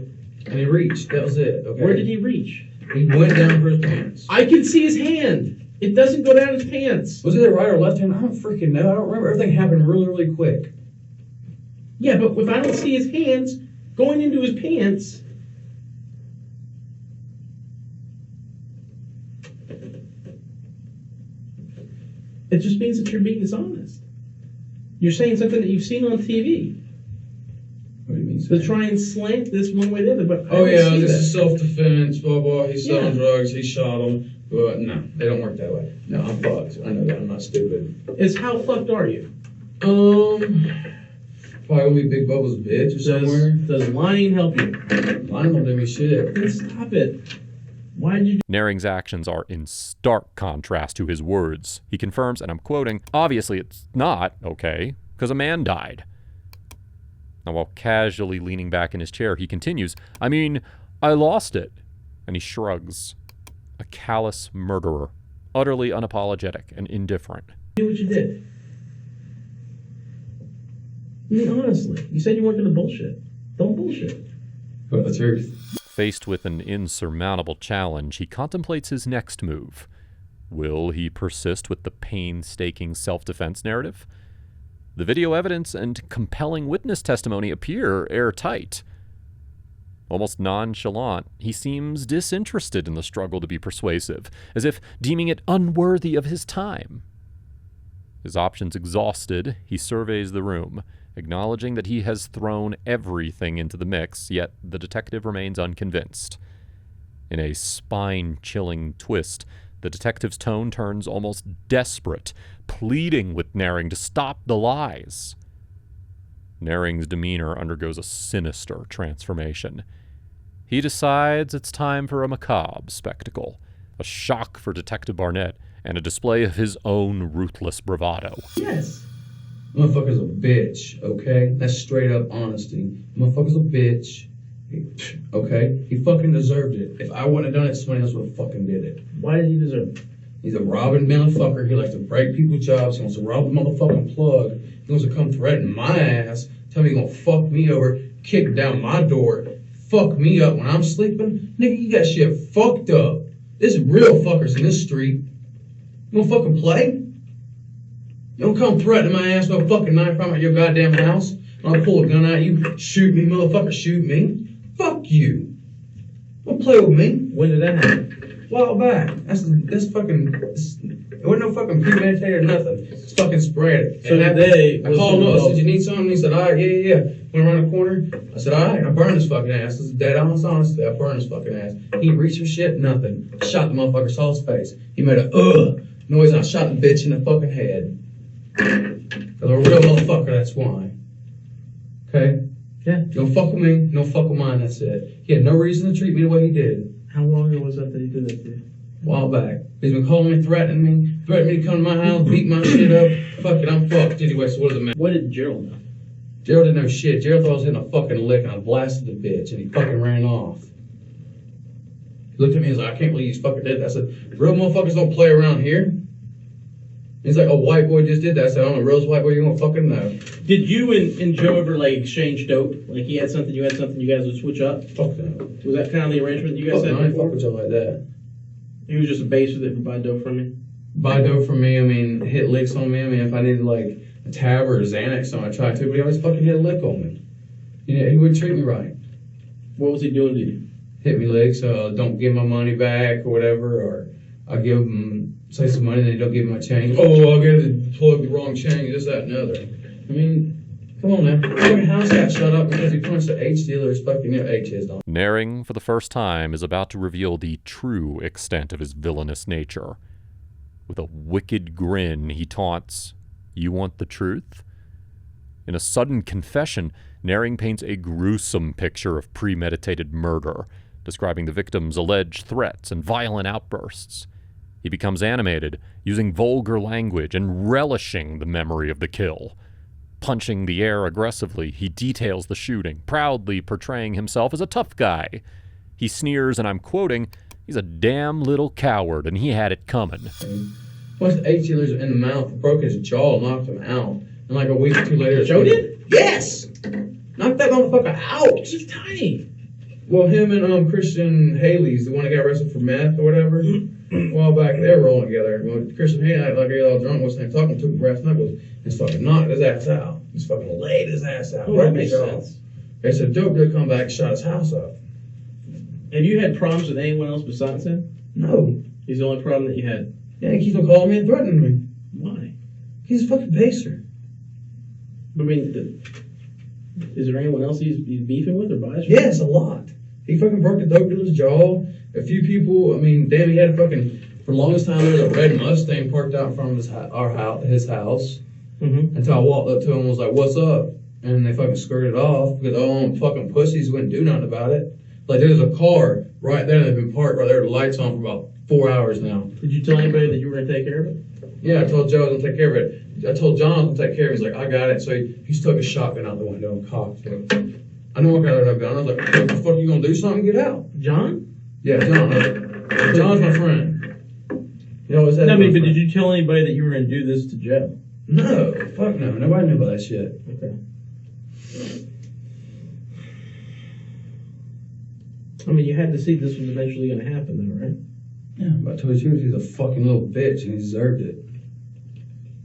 and he reached. That was it. Okay. Where did he reach? He went down for his pants. I can see his hand. It doesn't go down his pants. Was it right or left hand? I don't freaking know. I don't remember. Everything happened really, really quick. Yeah, but if I don't see his hands going into his pants, it just means that you're being dishonest. You're saying something that you've seen on TV. What do you mean? To try and slant this one way or the other, but Oh I yeah, don't see this that. is self-defense. Blah blah. He's selling Yeah. drugs. He shot him. But no, they don't work that way. No, I'm fucked. I know that. I'm not stupid. Is how fucked are you? Probably Big Bubba's bitch or somewhere. Does lying help you? Lying don't do me shit. Then stop it. Why did you Nehring's actions are in stark contrast to his words. He confirms, and I'm quoting, "Obviously it's not okay, because a man died." Now, while casually leaning back in his chair, he continues, "I mean, I lost it. And he shrugs. A callous murderer, utterly unapologetic and indifferent. Do what you did. I mean, honestly, you said you weren't going to bullshit. Don't bullshit. But the truth. Faced with an insurmountable challenge, he contemplates his next move. Will he persist with the painstaking self-defense narrative? The video evidence and compelling witness testimony appear airtight. Almost nonchalant, he seems disinterested in the struggle to be persuasive, as if deeming it unworthy of his time. His options exhausted, he surveys the room, acknowledging that he has thrown everything into the mix, yet the detective remains unconvinced. In a spine-chilling twist, the detective's tone turns almost desperate, pleading with Nehring to stop the lies. Nehring's demeanor undergoes a sinister transformation. He decides it's time for a macabre spectacle, a shock for Detective Barnett, and a display of his own ruthless bravado. Yes. Motherfucker's a bitch, okay? That's straight up honesty. Motherfucker's a bitch. Okay? He fucking deserved it. If I wouldn't have done it, somebody else would have fucking did it. Why did he deserve it? He's a robbing motherfucker. He likes to break people's jobs. He wants to rob a motherfucking plug. He wants to come threaten my ass, tell me he's gonna fuck me over, kick down my door, fuck me up when I'm sleeping. Nigga, you got shit fucked up. There's real fuckers in this street. You gonna fucking play? You don't come threatening my ass with a fucking knife out your goddamn house, and I'll pull a gun at you, shoot me, motherfucker, shoot me. Fuck you. Don't play with me. When did that happen? A while back. That's fucking. It wasn't no fucking premeditated or nothing. It's fucking sporadic. So today, I called him up. I said, "You need something?" He said, "All right, yeah. Went around the corner. I said, "All right." I burned his fucking ass. This is dead honest honesty. I burned his fucking ass. He reached for shit, nothing. I shot the motherfucker, saw his face. He made a noise, and I shot the bitch in the fucking head. Cause I'm a real motherfucker. That's why. Okay. Yeah. Don't fuck with me. Don't fuck with mine. That's it. He had no reason to treat me the way he did. How long ago was that he did that to you? A while back. He's been calling me, threatening me to come to my house, beat my shit up. Fuck it, I'm fucked. Anyway, so what does it matter? What did Gerald know? Gerald didn't know shit. Gerald thought I was hitting a fucking lick, and I blasted the bitch, and he fucking ran off. He looked at me and was like, "I can't believe you fucking did that." I said, "Real motherfuckers don't play around here." He's like, "A white boy just did that." I said, "I'm a real white boy, you won't fucking know." Did you and Joe ever like exchange dope? Like he had something, you had something, you guys would switch up? Fuck no. Was that kind of the arrangement you guys Fuck had no, I ain't before? fuck with you like that. He was just a base that would buy dope from you? Buy dope from me, I mean, hit licks on me. I mean, if I needed like a tab or a Xanax, I tried to, but he always fucking hit a lick on me. You know, he wouldn't treat me right. What was he doing to you? Hit me licks, don't give my money back or whatever, or I give him, say some money, then he don't give me my change. Oh, I gave the plug the wrong change, this, that, and the other. I mean, come on now. Fucking house got shut up because he punched the H dealer's fucking H is on. Nehring, for the first time, is about to reveal the true extent of his villainous nature. With a wicked grin, he taunts, "You want the truth?" In a sudden confession, Nehring paints a gruesome picture of premeditated murder, describing the victim's alleged threats and violent outbursts. He becomes animated, using vulgar language and relishing the memory of the kill. Punching the air aggressively, he details the shooting, proudly portraying himself as a tough guy. He sneers, and I'm quoting, "He's a damn little coward, and he had it coming." Once the H dealer's in the mouth, broke his jaw, knocked him out. And like a week or two later... Joe did? Yes! Knocked that motherfucker out! He's tiny. Well, him and Christian Haley's, the one that got arrested for meth or whatever, a while back, they were rolling together. Well, Christian Haley acted like he was all drunk, wasn't talking, took brass knuckles, and fucking knocked his ass out. He's fucking laid his ass out. Oh, that makes sense. They said, Dope did come back and shot his house up. Have you had problems with anyone else besides him? No. He's the only problem that you had. Yeah, he keeps on calling me and threatening me. Why? He's a fucking pacer. I mean, is there anyone else he's beefing with or biased with? Yes, a lot. He fucking broke the dope dealer's jaw. A few people, I mean, damn, he had a fucking, for the longest time, there was a red Mustang parked out in front of his house. Mm-hmm. Until I walked up to him and was like, "What's up?" And they fucking skirted off because all them fucking pussies wouldn't do nothing about it. Like, there's a car right there that's been parked right there, the lights on for about 4 hours now. Did you tell anybody that you were going to take care of it? Yeah, I told Joe I was going to take care of it. I told John I was going to take care of it. He's like, "I got it." So he took a shotgun out the window and cocked it. I didn't walk out with no gun. I was like, what the fuck, you gonna do something? Get out. John? Yeah, John. John's my friend. You always had No, I mean, but friend. did you tell anybody that you were going to do this to Joe? No, fuck no. Nobody knew about that shit. Okay. I mean, you had to see this was eventually going to happen, though, right? Yeah, but to tell you the truth, he's a fucking little bitch and he deserved it.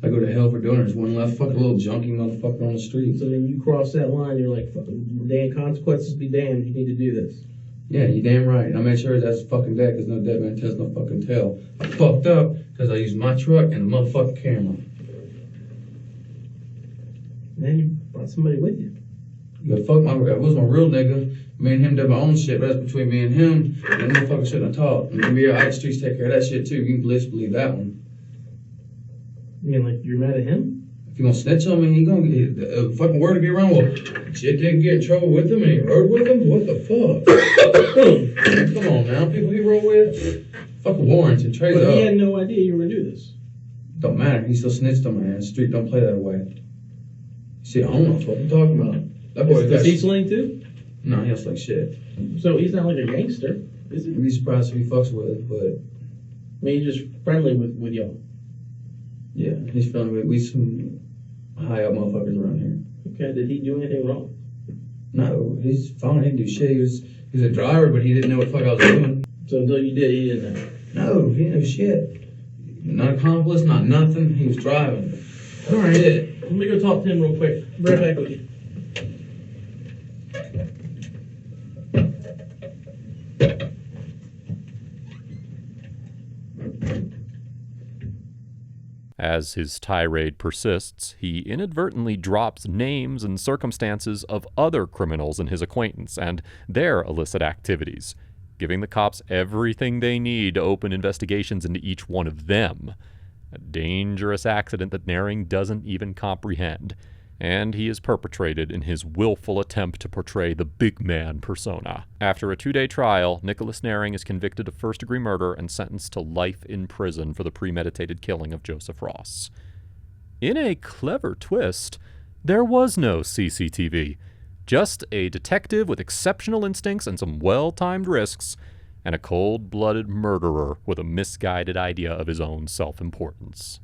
I go to hell for doing it. There's one left fucking little junkie motherfucker on the street. So then you cross that line, you're like, fucking, damn consequences be damned, you need to do this. Yeah, you damn right. And I made sure that's fucking dead because no dead man tells no fucking tale. I fucked up because I used my truck and a motherfucking camera. And then you brought somebody with you. Yeah, fuck it was my real nigga. Me and him did my own shit, but that's between me and him. And that motherfucker shouldn't have talked. And me out the streets take care of that shit too. You can believe that one. You mean like you're mad at him? If you gonna snitch on me, he gonna get a fucking word to be around. Well, shit didn't get in trouble with him and he rode with him? What the fuck? Come on now, people he rode with? Fucking warrants and trades But up. he had no idea you were going to do this. Don't matter. He still snitched on my ass. Street don't play that way. See, I don't know what I'm talking about. That boy Does he sling too? No, he don't like shit. So he's not like a gangster, is he? You'd be surprised if he fucks with it, but I mean, he's just friendly with y'all. yeah, he's feeling it. We some high up motherfuckers around here. Okay, did he do anything wrong? No, he's fine. He didn't do shit. He was a driver, but he didn't know what the fuck I was doing. So until you did, he didn't know. No, he didn't know shit. Not accomplice, not nothing. He was driving. All right, Shit. let me go talk to him real quick. Be right back with you. As his tirade persists, he inadvertently drops names and circumstances of other criminals in his acquaintance and their illicit activities, giving the cops everything they need to open investigations into each one of them. A dangerous accident that Nehring doesn't even comprehend, and he is perpetrated in his willful attempt to portray the big man persona. After a 2-day trial, Nicholas Nehring is convicted of first-degree murder and sentenced to life in prison for the premeditated killing of Joseph Ross. In a clever twist, there was no CCTV, just a detective with exceptional instincts and some well-timed risks, and a cold-blooded murderer with a misguided idea of his own self-importance.